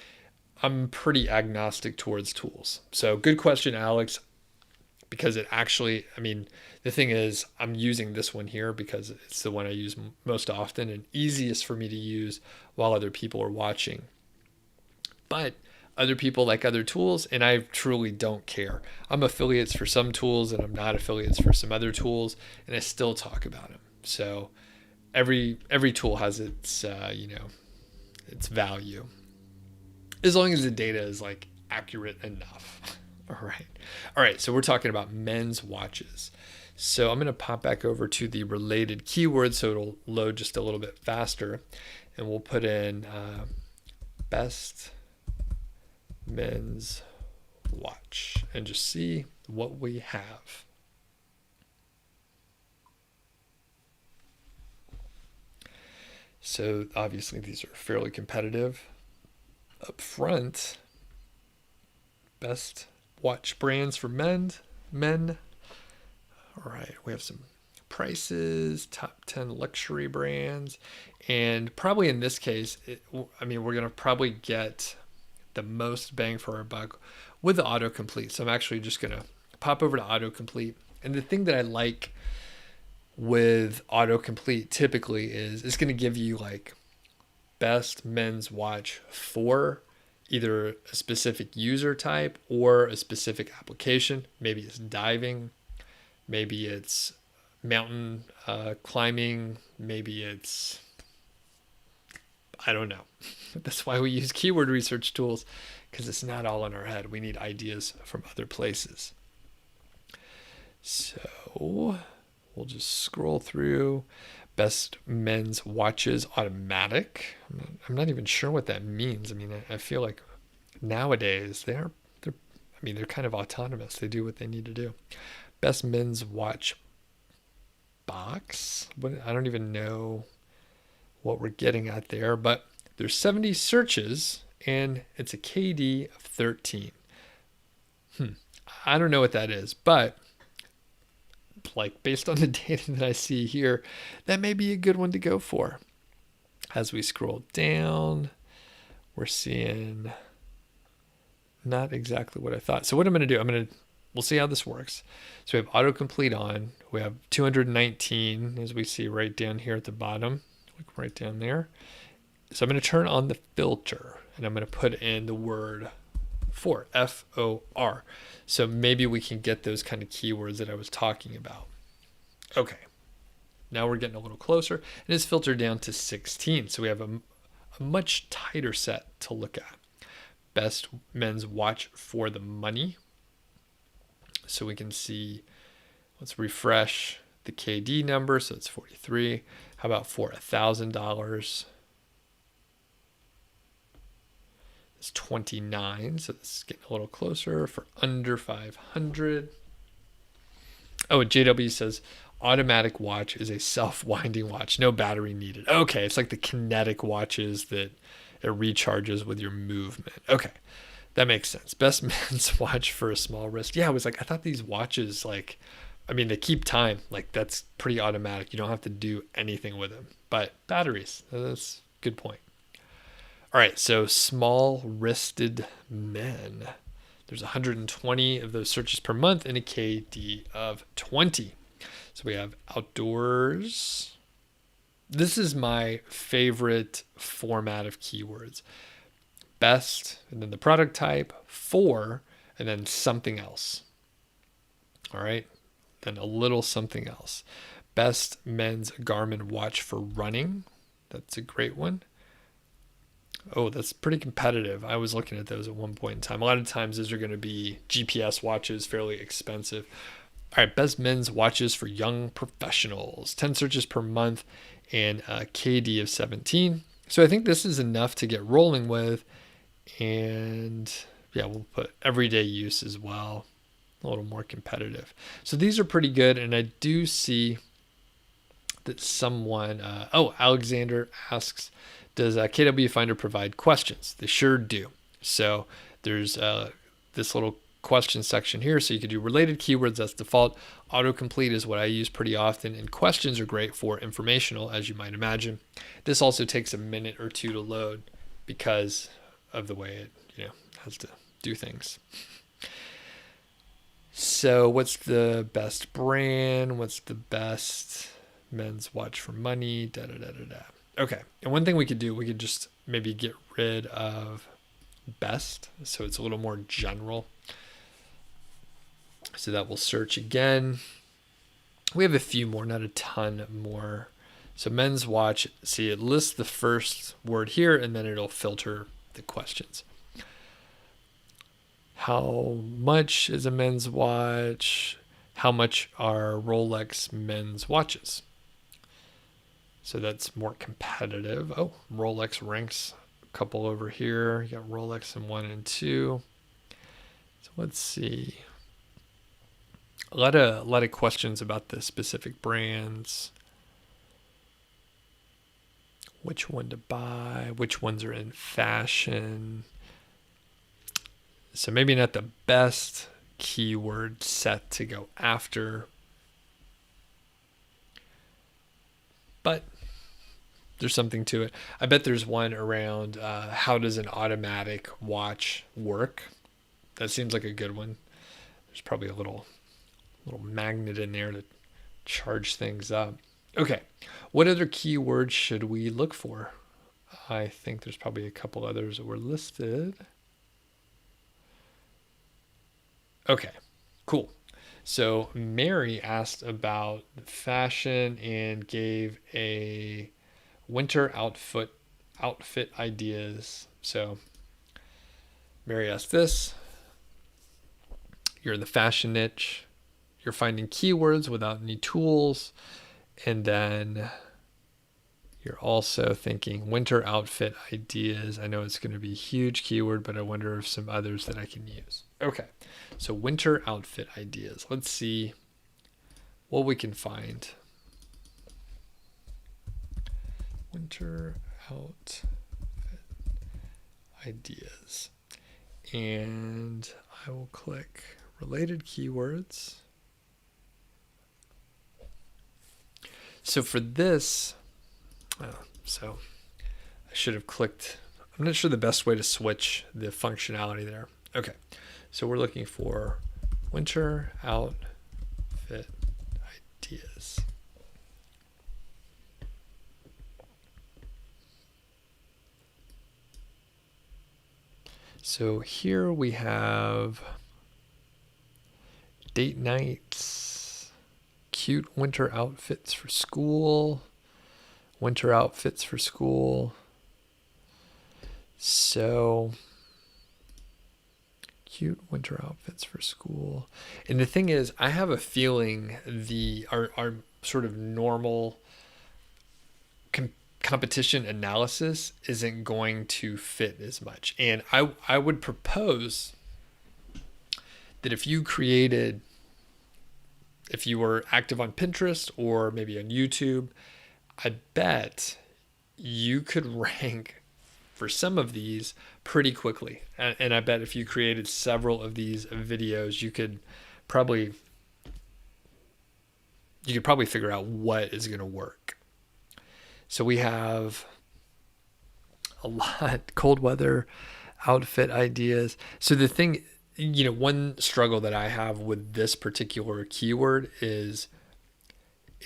I'm pretty agnostic towards tools. So good question, Alex, because it actually, I mean, the thing is, I'm using this one here because it's the one I use most often and easiest for me to use while other people are watching. But other people like other tools, and I truly don't care. I'm affiliates for some tools and I'm not affiliates for some other tools, and I still talk about them. So every tool has its its value, as long as the data is like accurate enough. All right. So we're talking about men's watches. So I'm going to pop back over to the related keywords so it'll load just a little bit faster, and we'll put in best men's watch and just see what we have. So obviously these are fairly competitive. Up front, best watch brands for men. All right, we have some prices, top 10 luxury brands, and probably in this case, we're going to probably get the most bang for our buck with the autocomplete. So I'm actually just going to pop over to autocomplete. And the thing that I like with autocomplete typically is it's going to give you like best men's watch for either a specific user type or a specific application. Maybe it's diving, maybe it's mountain climbing, maybe it's, I don't know. That's why we use keyword research tools, because it's not all in our head. We need ideas from other places. So we'll just scroll through. Best men's watches automatic. I'm not even sure what that means. I mean, I feel like nowadays they're kind of autonomous. They do what they need to do. Best men's watch box. I don't even know what we're getting at there, but there's 70 searches and it's a KD of 13. I don't know what that is, but like based on the data that I see here, that may be a good one to go for. As we scroll down, we're seeing not exactly what I thought. So what I'm going to do, we'll see how this works. So we have autocomplete on. We have 219, as we see right down here at the bottom. Look right down there. So I'm going to turn on the filter, and I'm going to put in the word for, F-O-R. So maybe we can get those kind of keywords that I was talking about. Okay. Now we're getting a little closer, and it's filtered down to 16. So we have a much tighter set to look at. Best men's watch for the money. So we can see, let's refresh the KD number. So it's 43. How about for $1,000? It's 29. So this is getting a little closer. For under 500. Oh, JW says automatic watch is a self-winding watch. No battery needed. Okay, it's like the kinetic watches that it recharges with your movement. Okay, that makes sense. Best men's watch for a small wrist. Yeah, I was like, I thought these watches, like, they keep time. Like, that's pretty automatic. You don't have to do anything with them. But batteries, that's a good point. All right, so small wristed men. There's 120 of those searches per month and a KD of 20. So we have outdoors. This is my favorite format of keywords. Best, and then the product type, for, and then something else. All right, then a little something else. Best men's Garmin watch for running. That's a great one. Oh, that's pretty competitive. I was looking at those at one point in time. A lot of times those are going to be GPS watches, fairly expensive. All right, best men's watches for young professionals. 10 searches per month and a KD of 17. So I think this is enough to get rolling with. And yeah, we'll put everyday use as well. A little more competitive. So these are pretty good. And I do see that someone, Alexander asks, does KWFinder provide questions? They sure do. So there's this little question section here. So you could do related keywords. That's default. Autocomplete is what I use pretty often. And questions are great for informational, as you might imagine. This also takes a minute or two to load because of the way it has to do things. So what's the best brand? What's the best men's watch for money? Okay, and one thing we could do, we could just maybe get rid of best, so it's a little more general. So that will search again. We have a few more, not a ton more. So men's watch, see, it lists the first word here, and then it'll filter the questions. How much is a men's watch? How much are Rolex men's watches? So that's more competitive. Oh, Rolex ranks a couple over here. You got Rolex in 1 and 2. So let's see. A lot of questions about the specific brands. Which one to buy? Which ones are in fashion? So maybe not the best keyword set to go after. But there's something to it. I bet there's one around how does an automatic watch work? That seems like a good one. There's probably a little magnet in there to charge things up. Okay, what other keywords should we look for? I think there's probably a couple others that were listed. Okay, cool. So Mary asked about fashion and gave a winter outfit ideas. So Mary asked this. You're in the fashion niche. You're finding keywords without any tools. And then you're also thinking winter outfit ideas. I know it's going to be a huge keyword, but I wonder if some others that I can use. Okay, so winter outfit ideas. Let's see what we can find. Winter outfit ideas. And I will click related keywords. So for this, so I should have clicked, I'm not sure the best way to switch the functionality there. Okay, so we're looking for winter outfit ideas. So here we have date nights, cute winter outfits for school, winter outfits for school. So cute winter outfits for school. And the thing is, I have a feeling our sort of normal competition analysis isn't going to fit as much. And I would propose that if you were active on Pinterest or maybe on YouTube, I bet you could rank for some of these pretty quickly. And I bet if you created several of these videos, you could probably figure out what is going to work. So we have a lot, cold weather outfit ideas. So the thing, one struggle that I have with this particular keyword is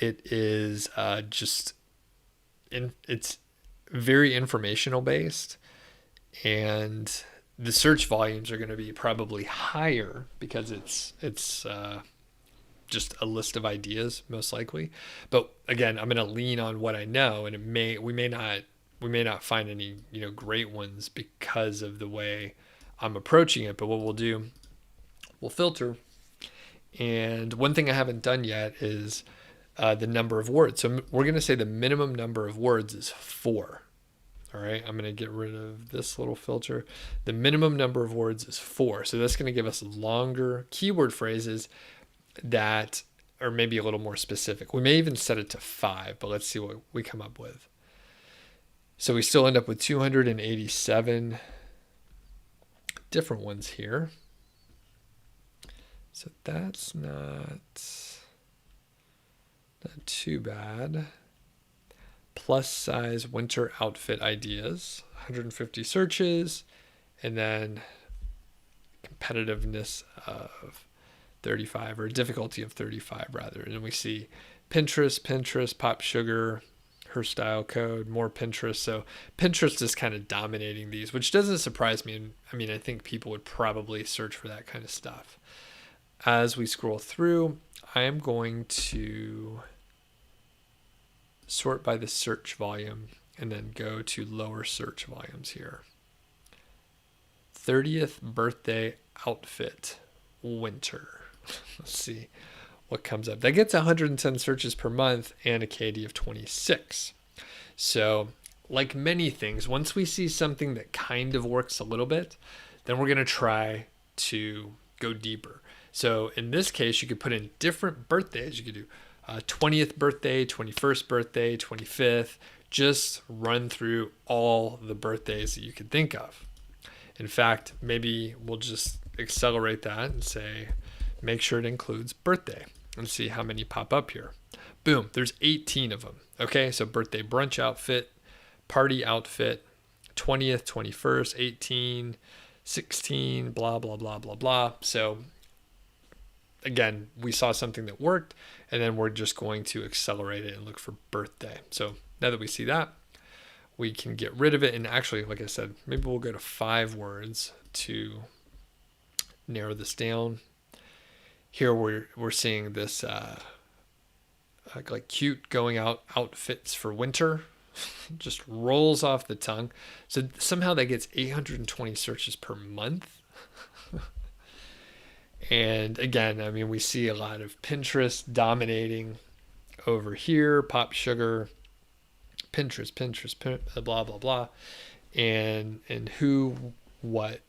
it's very informational based, and the search volumes are going to be probably higher because it's just a list of ideas most likely. But again, I'm going to lean on what I know, and we may not find any great ones because of the way I'm approaching it. But what we'll do, we'll filter. And one thing I haven't done yet is the number of words. So we're going to say the minimum number of words is 4. All right, I'm going to get rid of this little filter. The minimum number of words is 4. So that's going to give us longer keyword phrases that are maybe a little more specific. We may even set it to 5, but let's see what we come up with. So we still end up with 287 different ones here. So that's not too bad. Plus size winter outfit ideas, 150 searches, and then competitiveness of 35, or difficulty of 35 rather. And then we see Pinterest, Pop Sugar, Her Style Code, more Pinterest. So Pinterest is kind of dominating these, which doesn't surprise me. I mean, I think people would probably search for that kind of stuff. As we scroll through, I am going to sort by the search volume and then go to lower search volumes here. 30th birthday outfit, winter. Let's see what comes up. That gets 110 searches per month and a KD of 26. So like many things, once we see something that kind of works a little bit, then we're going to try to go deeper. So in this case, you could put in different birthdays. You could do 20th birthday, 21st birthday, 25th. Just run through all the birthdays that you could think of. In fact, maybe we'll just accelerate that and say, make sure it includes birthday, and see how many pop up here. Boom, there's 18 of them. Okay, so birthday brunch outfit, party outfit, 20th, 21st, 18, 16, blah, blah, blah, blah, blah. So again, we saw something that worked, and then we're just going to accelerate it and look for birthday. So now that we see that, we can get rid of it. And actually, like I said, maybe we'll go to 5 words to narrow this down. Here we're seeing this like cute going out outfits for winter. Just rolls off the tongue. So somehow that gets 820 searches per month. And again, I mean, we see a lot of Pinterest dominating over here, Pop Sugar, Pinterest, blah, blah, blah. And who, what,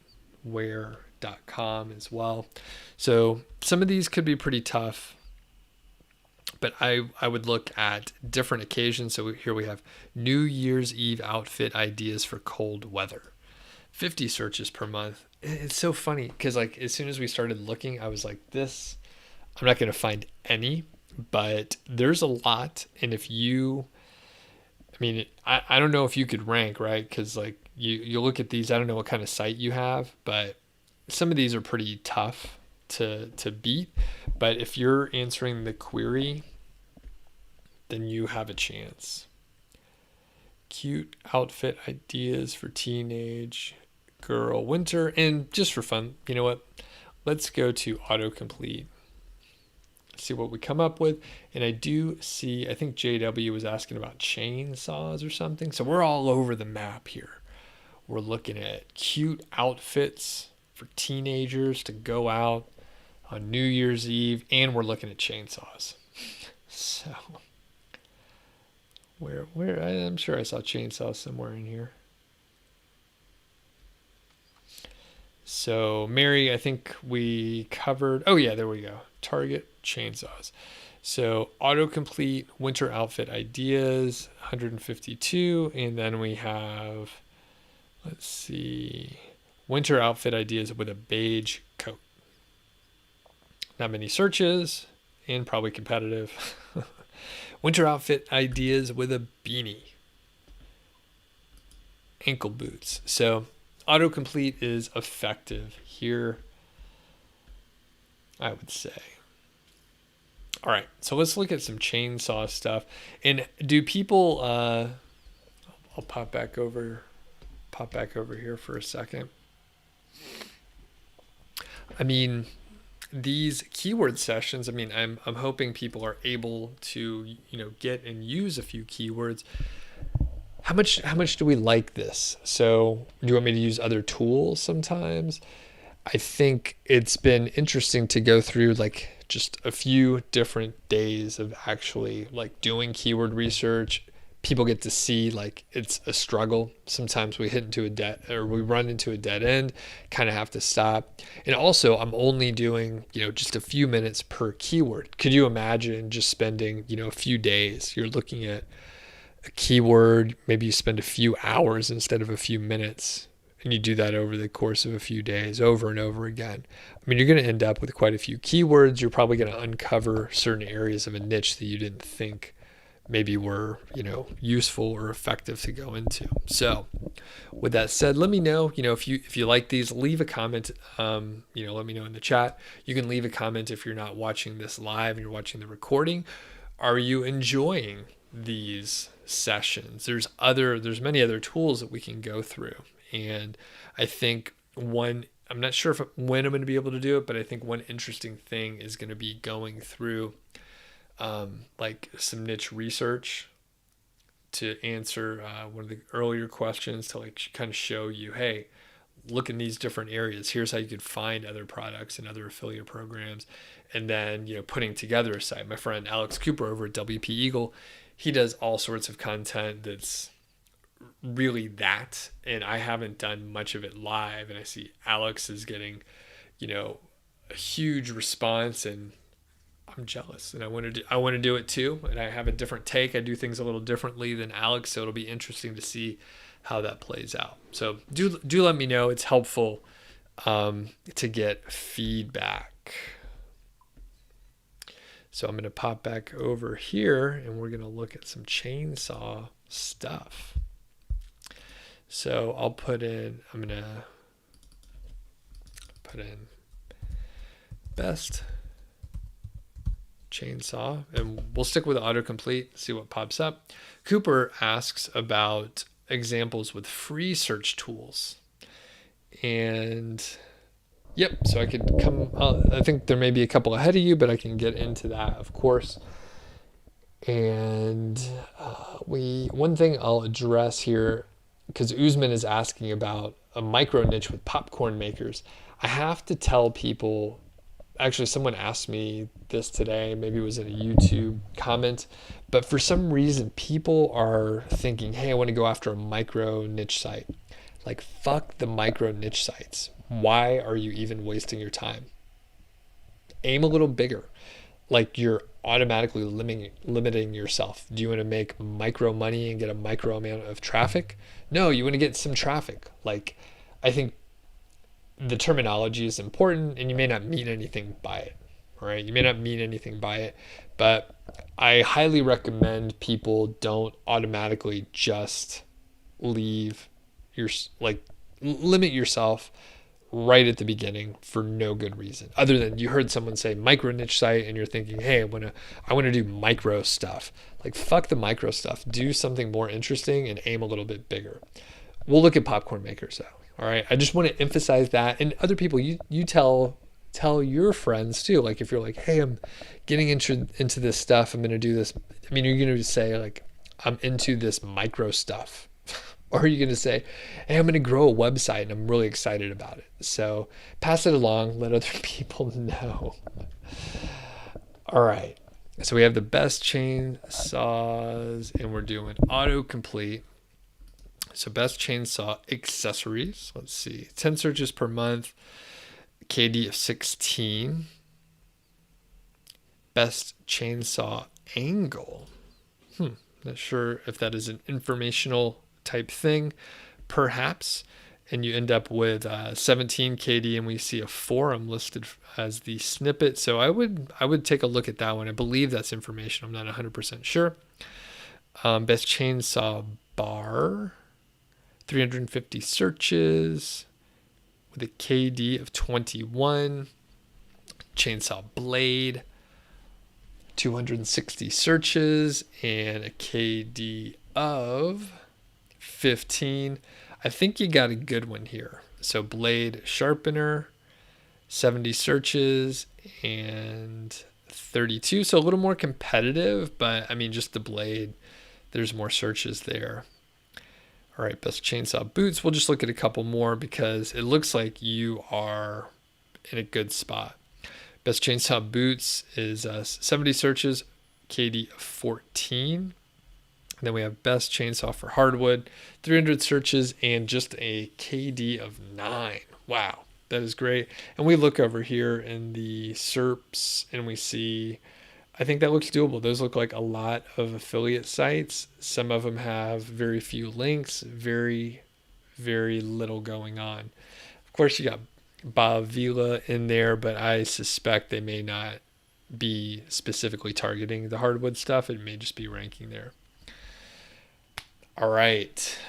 where.com as well. So some of these could be pretty tough, but I would look at different occasions. So here we have New Year's Eve outfit ideas for cold weather. 50 searches per month. It's so funny because like as soon as we started looking, I was like, this, I'm not going to find any, but there's a lot. And if you, I mean, I don't know if you could rank, right? Because like you look at these, I don't know what kind of site you have, but some of these are pretty tough to beat. But if you're answering the query, then you have a chance. Cute outfit ideas for teenage girl winter. And just for fun, you know what? Let's go to autocomplete. See what we come up with. And I do see, I think JW was asking about chainsaws or something. So we're all over the map here. We're looking at cute outfits for teenagers to go out on New Year's Eve. And we're looking at chainsaws. So where I'm sure I saw chainsaws somewhere in here. So Mary, I think we covered, oh yeah, there we go. Target chainsaws. So autocomplete winter outfit ideas, 152. And then we have, let's see, winter outfit ideas with a beige coat. Not many searches and probably competitive. Winter outfit ideas with a beanie. Ankle boots. So autocomplete is effective here, I would say. All right, so let's look at some chainsaw stuff. And do people, I'll pop back over here for a second. I mean, these keyword sessions, I mean, I'm hoping people are able to, get and use a few keywords. How much do we like this? So do you want me to use other tools sometimes? I think it's been interesting to go through like just a few different days of actually like doing keyword research. People get to see like it's a struggle. Sometimes we run into a dead end, kind of have to stop. And also I'm only doing, just a few minutes per keyword. Could you imagine just spending, a few days? You're looking at a keyword, maybe you spend a few hours instead of a few minutes, and you do that over the course of a few days over and over again. I mean, you're going to end up with quite a few keywords. You're probably going to uncover certain areas of a niche that you didn't think maybe were, useful or effective to go into. So with that said, let me know, if you like these, leave a comment, let me know in the chat. You can leave a comment if you're not watching this live and you're watching the recording. Are you enjoying these sessions? There's many other tools that we can go through. And I think I'm not sure when I'm going to be able to do it, but I think one interesting thing is going to be going through like some niche research to answer one of the earlier questions, to like kind of show you, hey, look in these different areas. Here's how you could find other products and other affiliate programs. And then, putting together a site. My friend Alex Cooper over at WP Eagle, he does all sorts of content that's really that. And I haven't done much of it live. And I see Alex is getting, a huge response, and I'm jealous, and I want to do it too. And I have a different take. I do things a little differently than Alex, so it'll be interesting to see how that plays out. So do let me know. It's helpful to get feedback. So I'm going to pop back over here, and we're going to look at some chainsaw stuff. So I'm going to put in best chainsaw, and we'll stick with autocomplete, see what pops up. Cooper asks about examples with free search tools. And yep, so I could I think there may be a couple ahead of you, but I can get into that, of course. And one thing I'll address here, because Usman is asking about a micro niche with popcorn makers. I have to tell people, actually someone asked me this today, maybe it was in a YouTube comment, but for some reason people are thinking, hey, I want to go after a micro niche site. Like, fuck the micro niche sites. Why are you even wasting your time? Aim a little bigger. Like, you're automatically limiting yourself. Do you want to make micro money and get a micro amount of traffic? No, you want to get some traffic. Like, I think the terminology is important, and you may not mean anything by it. All right, you may not mean anything by it, but I highly recommend people don't automatically just leave your, like, limit yourself right at the beginning for no good reason, other than you heard someone say micro niche site and you're thinking, hey, I want to do micro stuff. Like, fuck the micro stuff. Do something more interesting and aim a little bit bigger. We'll look at popcorn makers though. All right, I just want to emphasize that. And other people, you tell your friends too. Like, if you're like, hey, I'm getting into this stuff, I'm going to do this. I mean, you're going to say like, I'm into this micro stuff. Or are you going to say, hey, I'm going to grow a website and I'm really excited about it. So pass it along, let other people know. All right, so we have the best chainsaws and we're doing autocomplete. So best chainsaw accessories. Let's see, 10 searches per month, KD of 16. Best chainsaw angle. Not sure if that is an informational type thing, perhaps. And you end up with 17 KD, and we see a forum listed as the snippet. So I would take a look at that one. I believe that's information. I'm not 100% sure. Best chainsaw bar, 350 searches with a KD of 21. Chainsaw blade, 260 searches and a KD of 15. I think you got a good one here. So blade sharpener, 70 searches and 32. So a little more competitive, but I mean, just the blade, there's more searches there. All right, best chainsaw boots. We'll just look at a couple more because it looks like you are in a good spot. Best chainsaw boots is 70 searches, KD of 14. And then we have best chainsaw for hardwood, 300 searches and just a KD of 9. Wow, that is great. And we look over here in the SERPs and we see, I think that looks doable. Those look like a lot of affiliate sites. Some of them have very few links, very, very little going on. Of course, you got Bavila in there, but I suspect they may not be specifically targeting the hardwood stuff. It may just be ranking there. All right.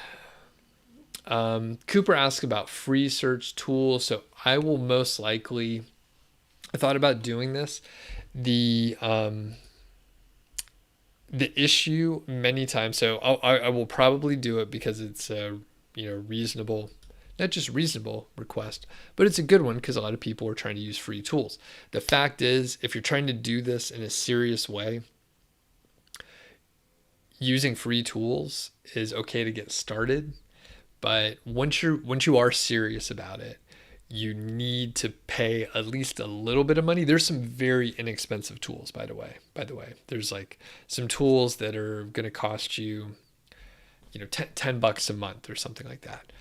Cooper asked about free search tools. So I will most likely, I thought about doing this. The issue many times, so I will probably do it because it's a reasonable, not just reasonable request, but it's a good one because a lot of people are trying to use free tools. The fact is, if you're trying to do this in a serious way, using free tools is okay to get started, but once you are serious about it, you need to pay at least a little bit of money. There's some very inexpensive tools, by the way. There's like some tools that are going to cost you, $10 a month or something like that.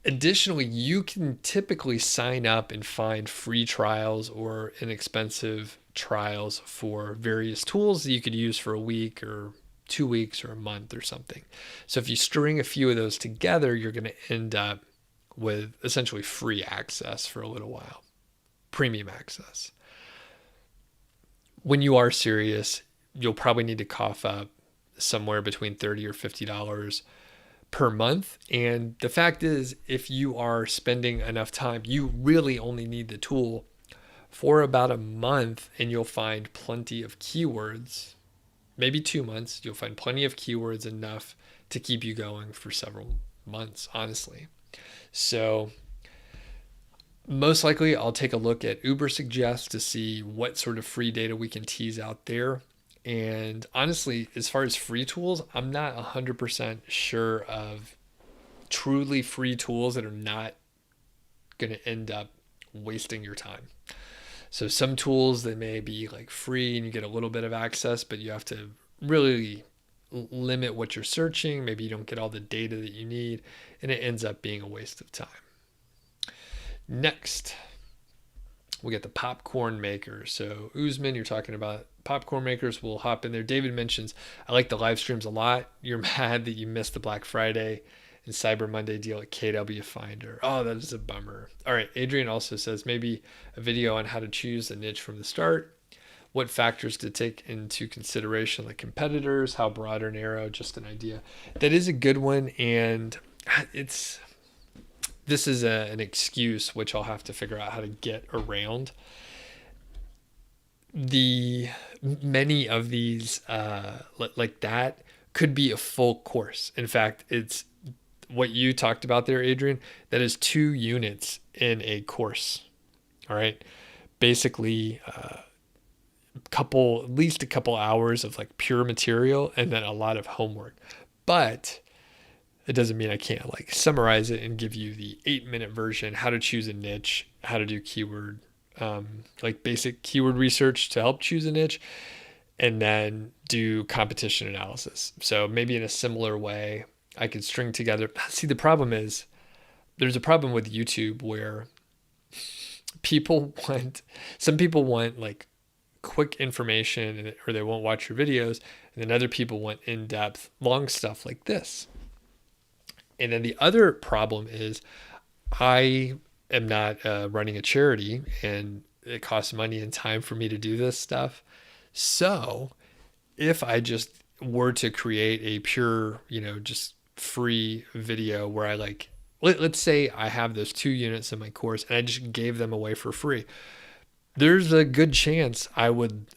Additionally, you can typically sign up and find free trials or inexpensive trials for various tools that you could use for a week or 2 weeks or a month or something. So if you string a few of those together, you're going to end up with essentially free access for a little while, premium access. When you are serious, you'll probably need to cough up somewhere between $30 or $50 per month. And the fact is, if you are spending enough time, you really only need the tool for about a month and you'll find plenty of keywords. Maybe 2 months, you'll find plenty of keywords, enough to keep you going for several months, honestly. So most likely I'll take a look at Ubersuggest to see what sort of free data we can tease out there. And honestly, as far as free tools, I'm not 100% sure of truly free tools that are not going to end up wasting your time. So some tools that may be like free and you get a little bit of access, but you have to really limit what you're searching. Maybe you don't get all the data that you need, and it ends up being a waste of time. Next, we get the popcorn makers. So Usman, you're talking about popcorn makers. We'll hop in there. David mentions, I like the live streams a lot. You're mad that you missed the Black Friday and Cyber Monday deal at KWFinder. Oh, that is a bummer. All right. Adrian also says maybe a video on how to choose a niche from the start. What factors to take into consideration, like competitors, how broad or narrow, just an idea. That is a good one. And this is an excuse which I'll have to figure out how to get around. Many of these like that could be a full course. In fact, it's what you talked about there, Adrian. That is 2 units in a course. All right, basically at least a couple hours of like pure material and then a lot of homework. But it doesn't mean I can't like summarize it and give you the 8-minute version, how to choose a niche, how to do keyword, like basic keyword research to help choose a niche, and then do competition analysis. So maybe in a similar way, I could string together. See, the problem is there's a problem with YouTube where some people want like quick information or they won't watch your videos. And then other people want in-depth, long stuff like this. And then the other problem is I am not running a charity and it costs money and time for me to do this stuff. So if I just were to create a pure, just free video where I like, let's say I have those 2 units in my course and I just gave them away for free. There's a good chance I would,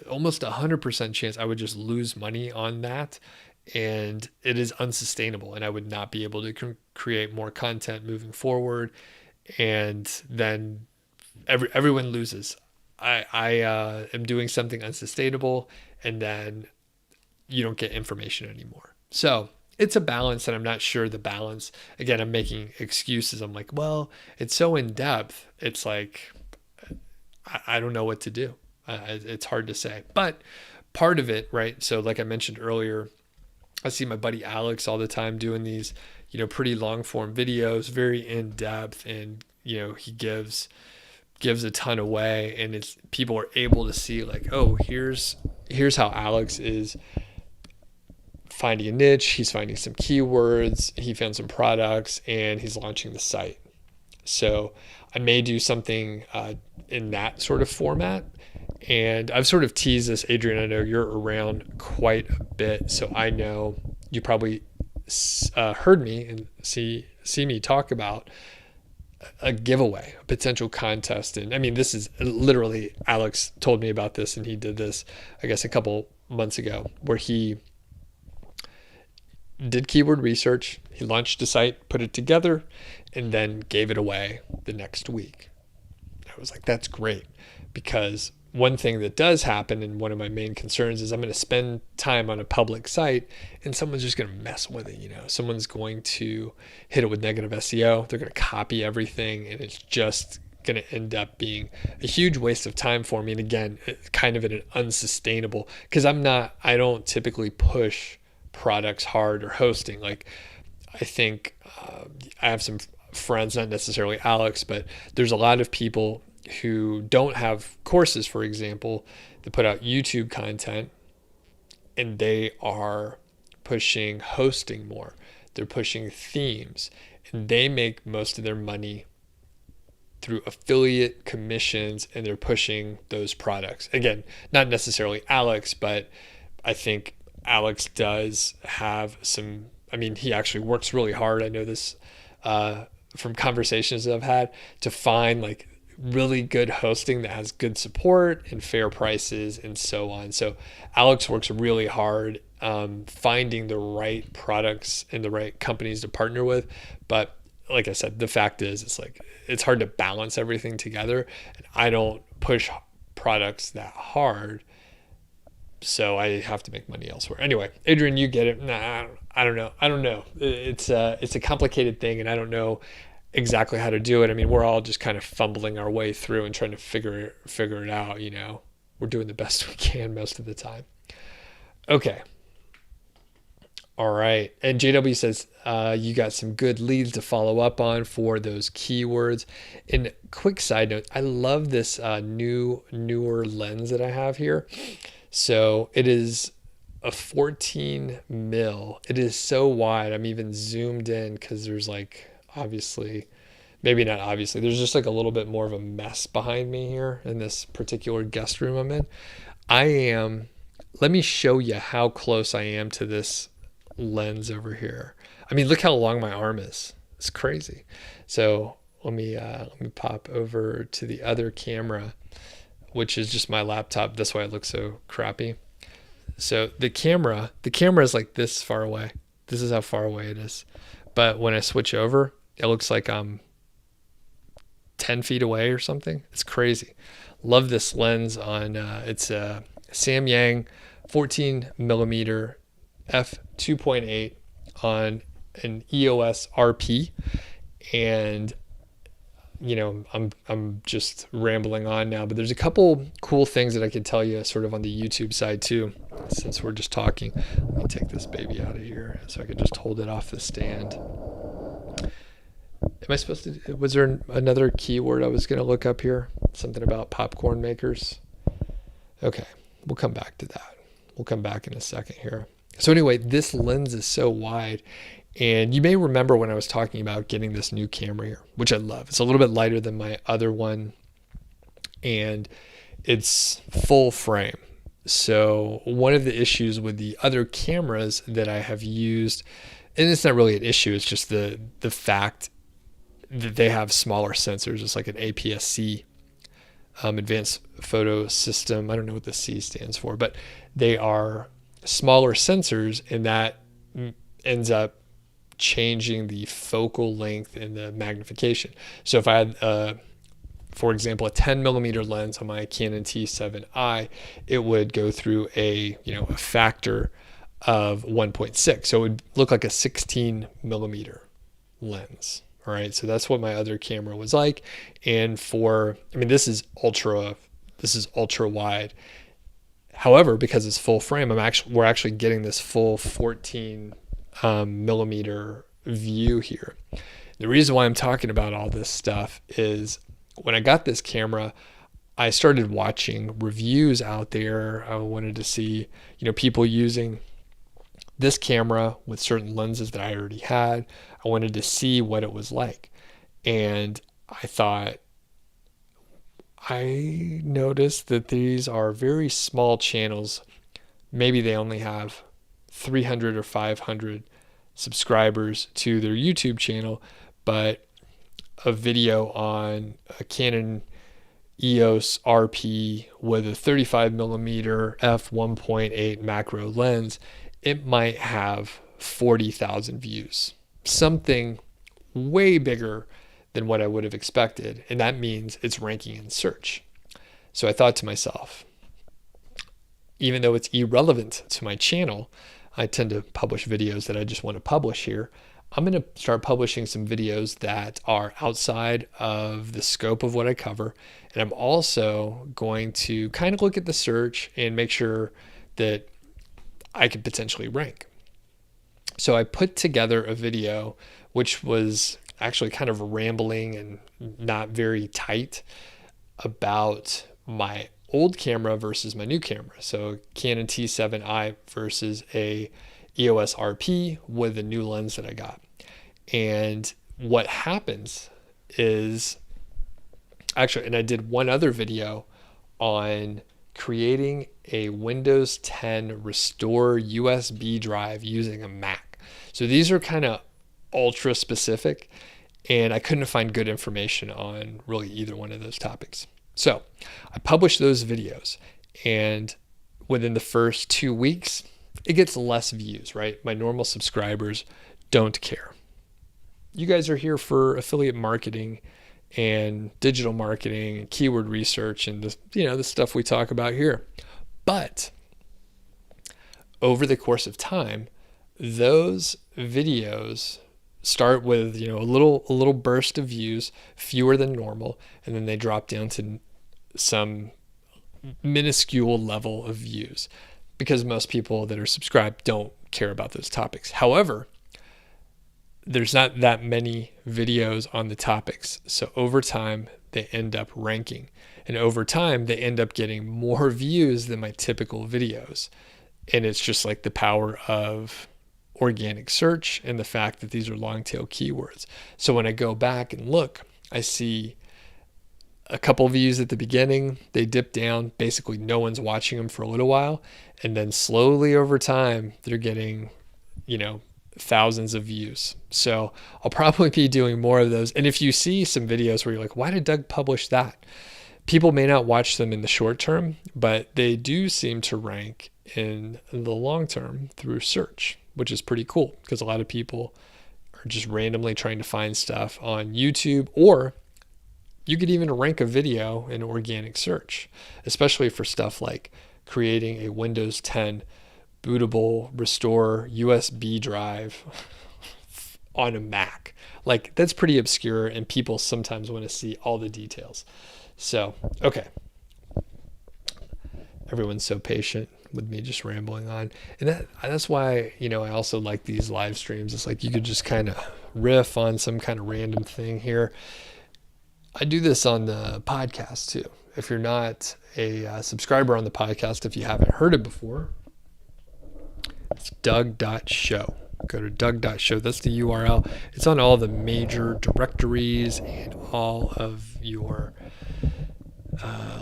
almost 100% chance I would just lose money on that. And it is unsustainable and I would not be able to create more content moving forward. And then everyone loses. I am doing something unsustainable and then you don't get information anymore. So it's a balance and I'm not sure the balance. Again, I'm making excuses. I'm like, well, it's so in depth. It's like, I don't know what to do. It's hard to say, but part of it, right? So like I mentioned earlier, I see my buddy Alex all the time doing these, pretty long form videos, very in depth, and he gives a ton away, and it's people are able to see like, oh, here's how Alex is finding a niche. He's finding some keywords. He found some products, and he's launching the site. So I may do something in that sort of format. And I've sort of teased this, Adrian. I know you're around quite a bit, so I know you probably heard me and see me talk about a giveaway, a potential contest. And I mean, this is literally, Alex told me about this, and he did this, I guess, a couple months ago, where he did keyword research. He launched a site, put it together, and then gave it away the next week. I was like, that's great, because one thing that does happen, and one of my main concerns, is I'm going to spend time on a public site and someone's just going to mess with it. Someone's going to hit it with negative SEO. They're going to copy everything, and it's just going to end up being a huge waste of time for me. And again, kind of an unsustainable, because I don't typically push products hard or hosting. Like, I think I have some friends, not necessarily Alex, but there's a lot of people who don't have courses, for example, that put out YouTube content, and they are pushing hosting more. They're pushing themes, and they make most of their money through affiliate commissions, and they're pushing those products. Again, not necessarily Alex, but I think Alex does have some, he actually works really hard. I know this from conversations that I've had, to find like really good hosting that has good support and fair prices and so on. So Alex works really hard finding the right products and the right companies to partner with. But like I said, the fact is, it's hard to balance everything together. And I don't push products that hard, so I have to make money elsewhere. Anyway, Adrian, you get it. Nah, I don't know. It's a complicated thing, and I don't know exactly how to do it. We're all just kind of fumbling our way through and trying to figure it out. We're doing the best we can most of the time. Okay. All right. And JW says, you got some good leads to follow up on for those keywords. And quick side note, I love this newer lens that I have here. So it is a 14 mil. It is so wide. I'm even zoomed in because there's like, obviously, maybe not obviously, there's just like a little bit more of a mess behind me here in this particular guest room I'm in. Let me show you how close I am to this lens over here. I mean, look how long my arm is. It's crazy. So let me pop over to the other camera, which is just my laptop. That's why it looks so crappy. So the camera is like this far away. This is how far away it is. But when I switch over, it looks like I'm 10 feet away or something. It's crazy. Love this lens on, it's a Samyang 14 millimeter f2.8 on an EOS RP. And I'm just rambling on now, but there's a couple cool things that I could tell you sort of on the YouTube side too, since we're just talking. Let me take this baby out of here so I can just hold it off the stand. Am I supposed to, was there another keyword I was going to look up here? Something about popcorn makers? Okay, we'll come back to that. We'll come back in a second here. So anyway, this lens is so wide. And you may remember when I was talking about getting this new camera here, which I love. It's a little bit lighter than my other one, and it's full frame. So one of the issues with the other cameras that I have used, and it's not really an issue, it's just the fact that they have smaller sensors. It's like an APS-C, Advanced Photo System. I don't know what the C stands for, but they are smaller sensors, and that ends up changing the focal length and the magnification. So if I had, for example, a 10 millimeter lens on my Canon T7i, it would go through a factor of 1.6. So it would look like a 16 millimeter lens. All right. So that's what my other camera was like. And this is ultra wide. However, because it's full frame, we're actually getting this full 14 millimeter view here. The reason why I'm talking about all this stuff is when I got this camera, I started watching reviews out there. I wanted to see, people using this camera with certain lenses that I already had. I wanted to see what it was like. And I noticed that these are very small channels. Maybe they only have 300 or 500 subscribers to their YouTube channel, but a video on a Canon EOS RP with a 35 millimeter f1.8 macro lens, it might have 40,000 views, something way bigger than what I would have expected. And that means it's ranking in search. So I thought to myself, even though it's irrelevant to my channel, I tend to publish videos that I just want to publish here. I'm going to start publishing some videos that are outside of the scope of what I cover. And I'm also going to kind of look at the search and make sure that I could potentially rank. So I put together a video, which was actually kind of rambling and not very tight, about my old camera versus my new camera. So Canon T7i versus a EOS RP with a new lens that I got. And what happens is, actually, and I did one other video on creating a Windows 10 restore USB drive using a Mac. So these are kind of ultra specific, and I couldn't find good information on really either one of those topics. So I published those videos, and within the first 2 weeks, it gets less views, right? My normal subscribers don't care. You guys are here for affiliate marketing and digital marketing and keyword research and the stuff we talk about here. But over the course of time, those videos start with a little burst of views, fewer than normal, and then they drop down to some minuscule level of views because most people that are subscribed don't care about those topics. However, there's not that many videos on the topics, so over time they end up ranking, and over time they end up getting more views than my typical videos. And it's just like the power of organic search and the fact that these are long tail keywords. So when I go back and look, I see a couple views at the beginning, they dip down, basically no one's watching them for a little while, and then slowly over time they're getting, thousands of views. So I'll probably be doing more of those. And if you see some videos where you're like, why did Doug publish that? People may not watch them in the short term, but they do seem to rank in the long term through search, which is pretty cool because a lot of people are just randomly trying to find stuff on YouTube, or you could even rank a video in organic search, especially for stuff like creating a Windows 10 bootable restore USB drive on a Mac. Like, that's pretty obscure, and people sometimes want to see all the details. So, okay. Everyone's so patient with me just rambling on. And that's why, I also like these live streams. It's like you could just kind of riff on some kind of random thing here. I do this on the podcast too. If you're not a subscriber on the podcast, if you haven't heard it before, it's Doug.show. Go to Doug.show. That's the URL. It's on all the major directories and all of your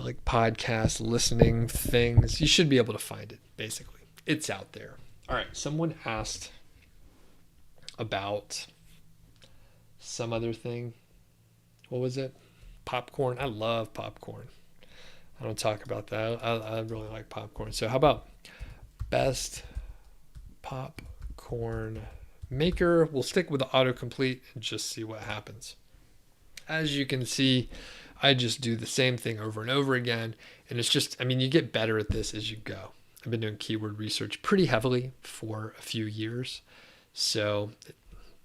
like podcast listening things. You should be able to find it, basically. It's out there. All right. Someone asked about some other thing. What was it? Popcorn. I love popcorn. I don't talk about that. I really like popcorn. So how about best popcorn maker? We'll stick with the autocomplete and just see what happens. As you can see, I just do the same thing over and over again. And it's just, you get better at this as you go. I've been doing keyword research pretty heavily for a few years. So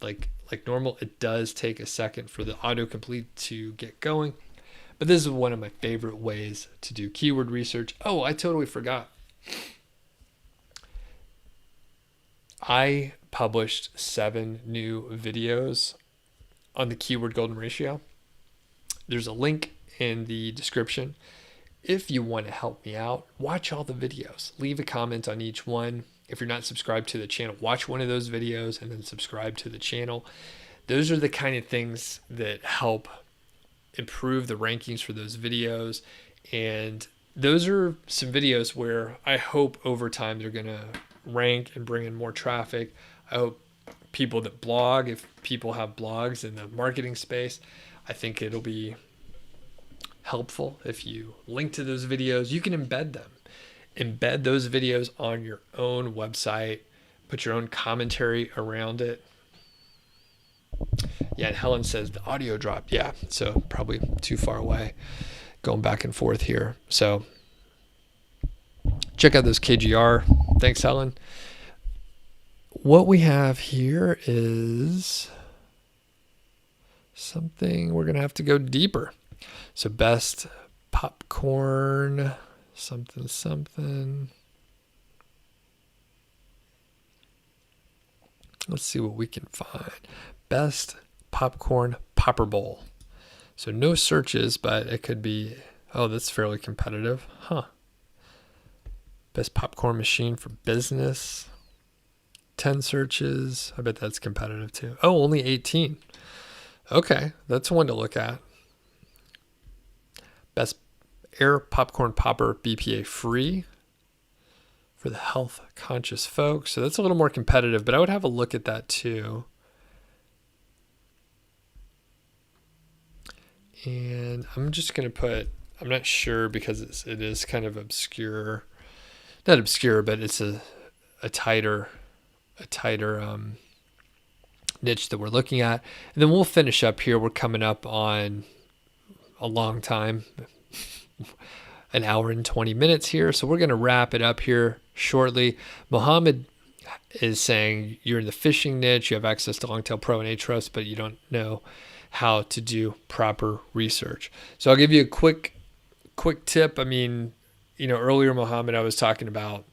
like normal, it does take a second for the autocomplete to get going. But this is one of my favorite ways to do keyword research. Oh, I totally forgot. I published 7 new videos on the keyword golden ratio. There's a link in the description. If you want to help me out, watch all the videos. Leave a comment on each one. If you're not subscribed to the channel, watch one of those videos and then subscribe to the channel. Those are the kind of things that help improve the rankings for those videos. And those are some videos where I hope over time they're going to rank and bring in more traffic. I hope people that blog, if people have blogs in the marketing space, I think it'll be helpful if you link to those videos. You can embed them. Embed those videos on your own website. Put your own commentary around it. Yeah, and Helen says the audio dropped. Yeah, so probably too far away. Going back and forth here. So check out those KGR. Thanks, Helen. What we have here is something we're going to have to go deeper. So best popcorn, something. Let's see what we can find. Best popcorn popper bowl. So no searches, but it could be, that's fairly competitive. Best popcorn machine for business. 10 searches. I bet that's competitive too. Oh, only 18. Okay, that's one to look at. Best air popcorn popper BPA free for the health conscious folks. So that's a little more competitive, but I would have a look at that too. And I'm just going to put, I'm not sure because it is kind of obscure. Not obscure, but it's a tighter niche that we're looking at. And then we'll finish up here. We're coming up on a long time, an hour and 20 minutes here. So we're going to wrap it up here shortly. Mohammed is saying you're in the fishing niche. You have access to Longtail Pro and Ahrefs, but you don't know how to do proper research. So I'll give you a quick tip. Earlier, Mohammed, I was talking about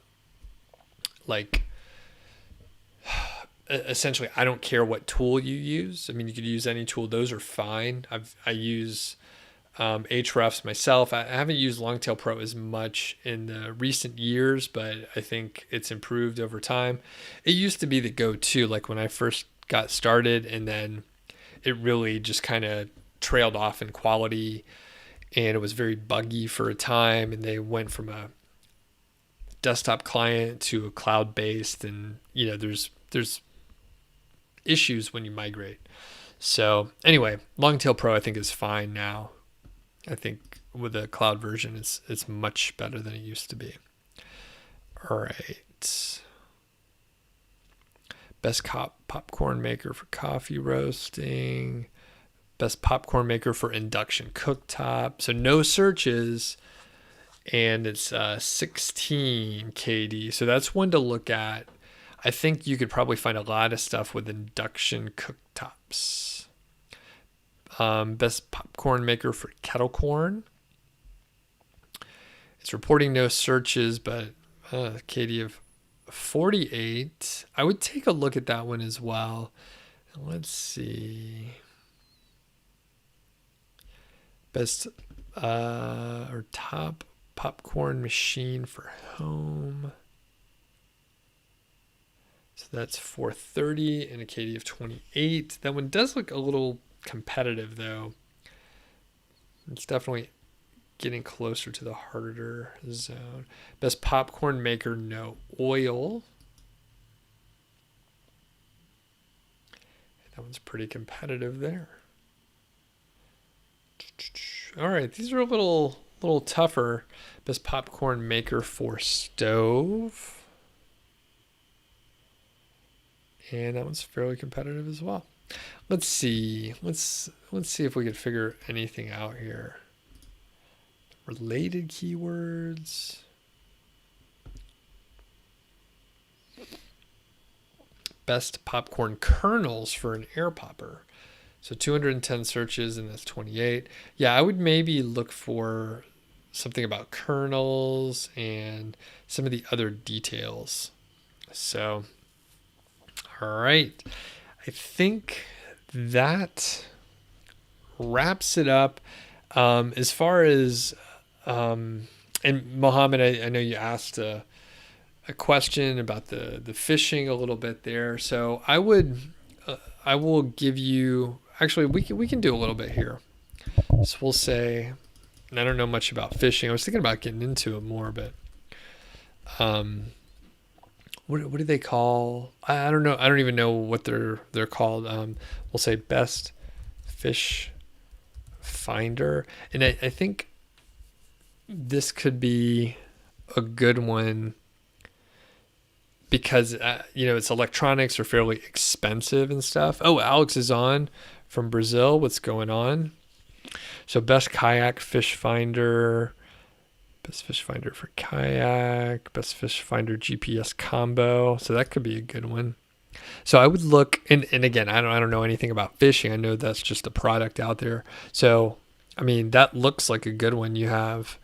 essentially, I don't care what tool you use. You could use any tool. Those are fine. I use Ahrefs myself. I haven't used Longtail Pro as much in the recent years, but I think it's improved over time. It used to be the go-to, like when I first got started, and then it really just kind of trailed off in quality, and it was very buggy for a time, and they went from a desktop client to a cloud-based, and there's issues when you migrate. So anyway, Longtail Pro I think is fine now. I think with the cloud version, it's much better than it used to be. All right. Best popcorn maker for coffee roasting. Best popcorn maker for induction cooktop. So no searches, and it's 16 KD. So that's one to look at. I think you could probably find a lot of stuff with induction cooktops. Best popcorn maker for kettle corn. It's reporting no searches, but KD of 48. I would take a look at that one as well. Let's see. Best or top popcorn machine for home. So that's 430 and a KD of 28. That one does look a little competitive though. It's definitely getting closer to the harder zone. Best popcorn maker, no oil. That one's pretty competitive there. All right, these are a little tougher. Best popcorn maker for stove. And that one's fairly competitive as well. Let's see. Let's see if we can figure anything out here. Related keywords. Best popcorn kernels for an air popper. So 210 searches, and that's 28. Yeah, I would maybe look for something about kernels and some of the other details. So, all right. I think that wraps it up. As far as, and Mohammed, I know you asked a question about the phishing a little bit there. So I will give you, actually we can do a little bit here. So we'll say, and I don't know much about phishing. I was thinking about getting into it more, but, what do they call? I don't know. I don't even know what they're called. We'll say best fish finder, and I think this could be a good one because it's electronics are fairly expensive and stuff. Oh, Alex is on from Brazil. What's going on? So best kayak fish finder. Best fish finder for kayak, best fish finder GPS combo. So that could be a good one. So I would look, and again, I don't know anything about fishing. I know that's just a product out there. So, I mean, that looks like a good one. You have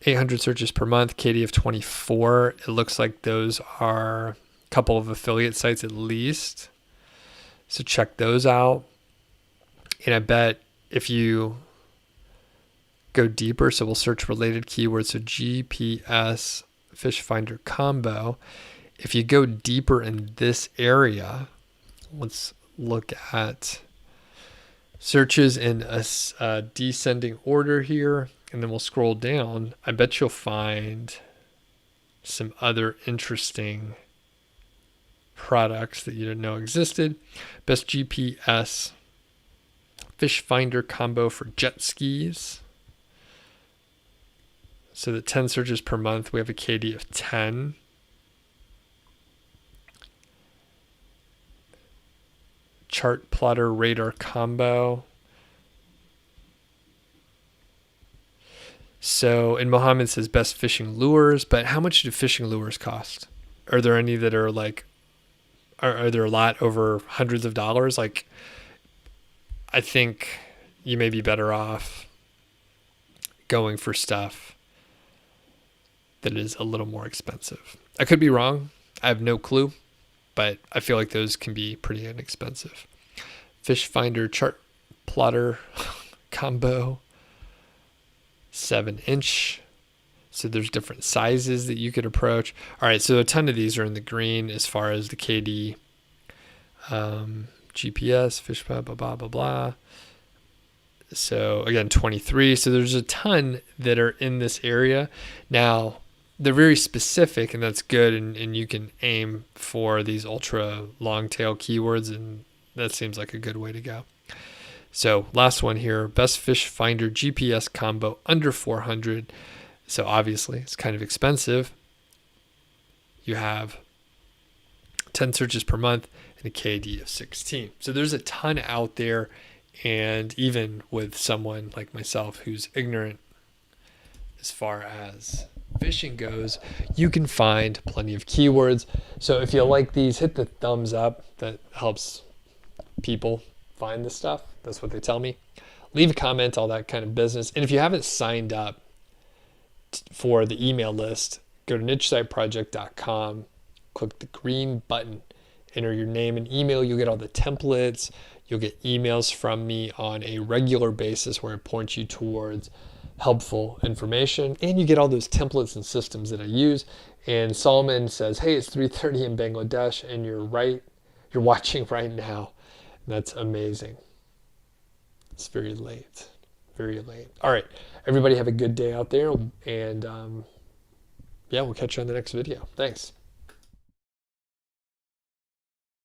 800 searches per month, KD of 24. It looks like those are a couple of affiliate sites at least. So check those out. And I bet if you go deeper, so we'll search related keywords, so GPS fish finder combo. If you go deeper in this area, let's look at searches in a descending order here, and then we'll scroll down. I bet you'll find some other interesting products that you didn't know existed. Best GPS fish finder combo for jet skis. So the 10 searches per month, we have a KD of 10. Chart plotter radar combo. So, and Mohammed says best fishing lures, but how much do fishing lures cost? Are there any that are like, are there a lot over hundreds of dollars? Like, I think you may be better off going for stuff that is a little more expensive. I could be wrong. I have no clue, but I feel like those can be pretty inexpensive. Fish finder chart plotter combo. 7-inch. So there's different sizes that you could approach. All right, so a ton of these are in the green as far as the KD, GPS, fish, blah, blah, blah, blah, blah. So again, 23. So there's a ton that are in this area. Now, they're very specific, and that's good, and you can aim for these ultra long tail keywords, and that seems like a good way to go. So last one here, best fish finder GPS combo under 400. So obviously it's kind of expensive. You have 10 searches per month and a KD of 16. So there's a ton out there. And even with someone like myself who's ignorant as far as fishing goes, you can find plenty of keywords. So if you like these, hit the thumbs up. That helps people find this stuff. That's what they tell me. Leave a comment, all that kind of business. And if you haven't signed up for the email list, go to nichesiteproject.com, click the green button, enter your name and email. You'll get all the templates. You'll get emails from me on a regular basis where I point you towards helpful information, and you get all those templates and systems that I use. And Solomon says, hey, it's 3:30 in Bangladesh, and you're watching right now. That's amazing. It's very late, very late. All right, everybody have a good day out there, and yeah, we'll catch you on the next video. Thanks.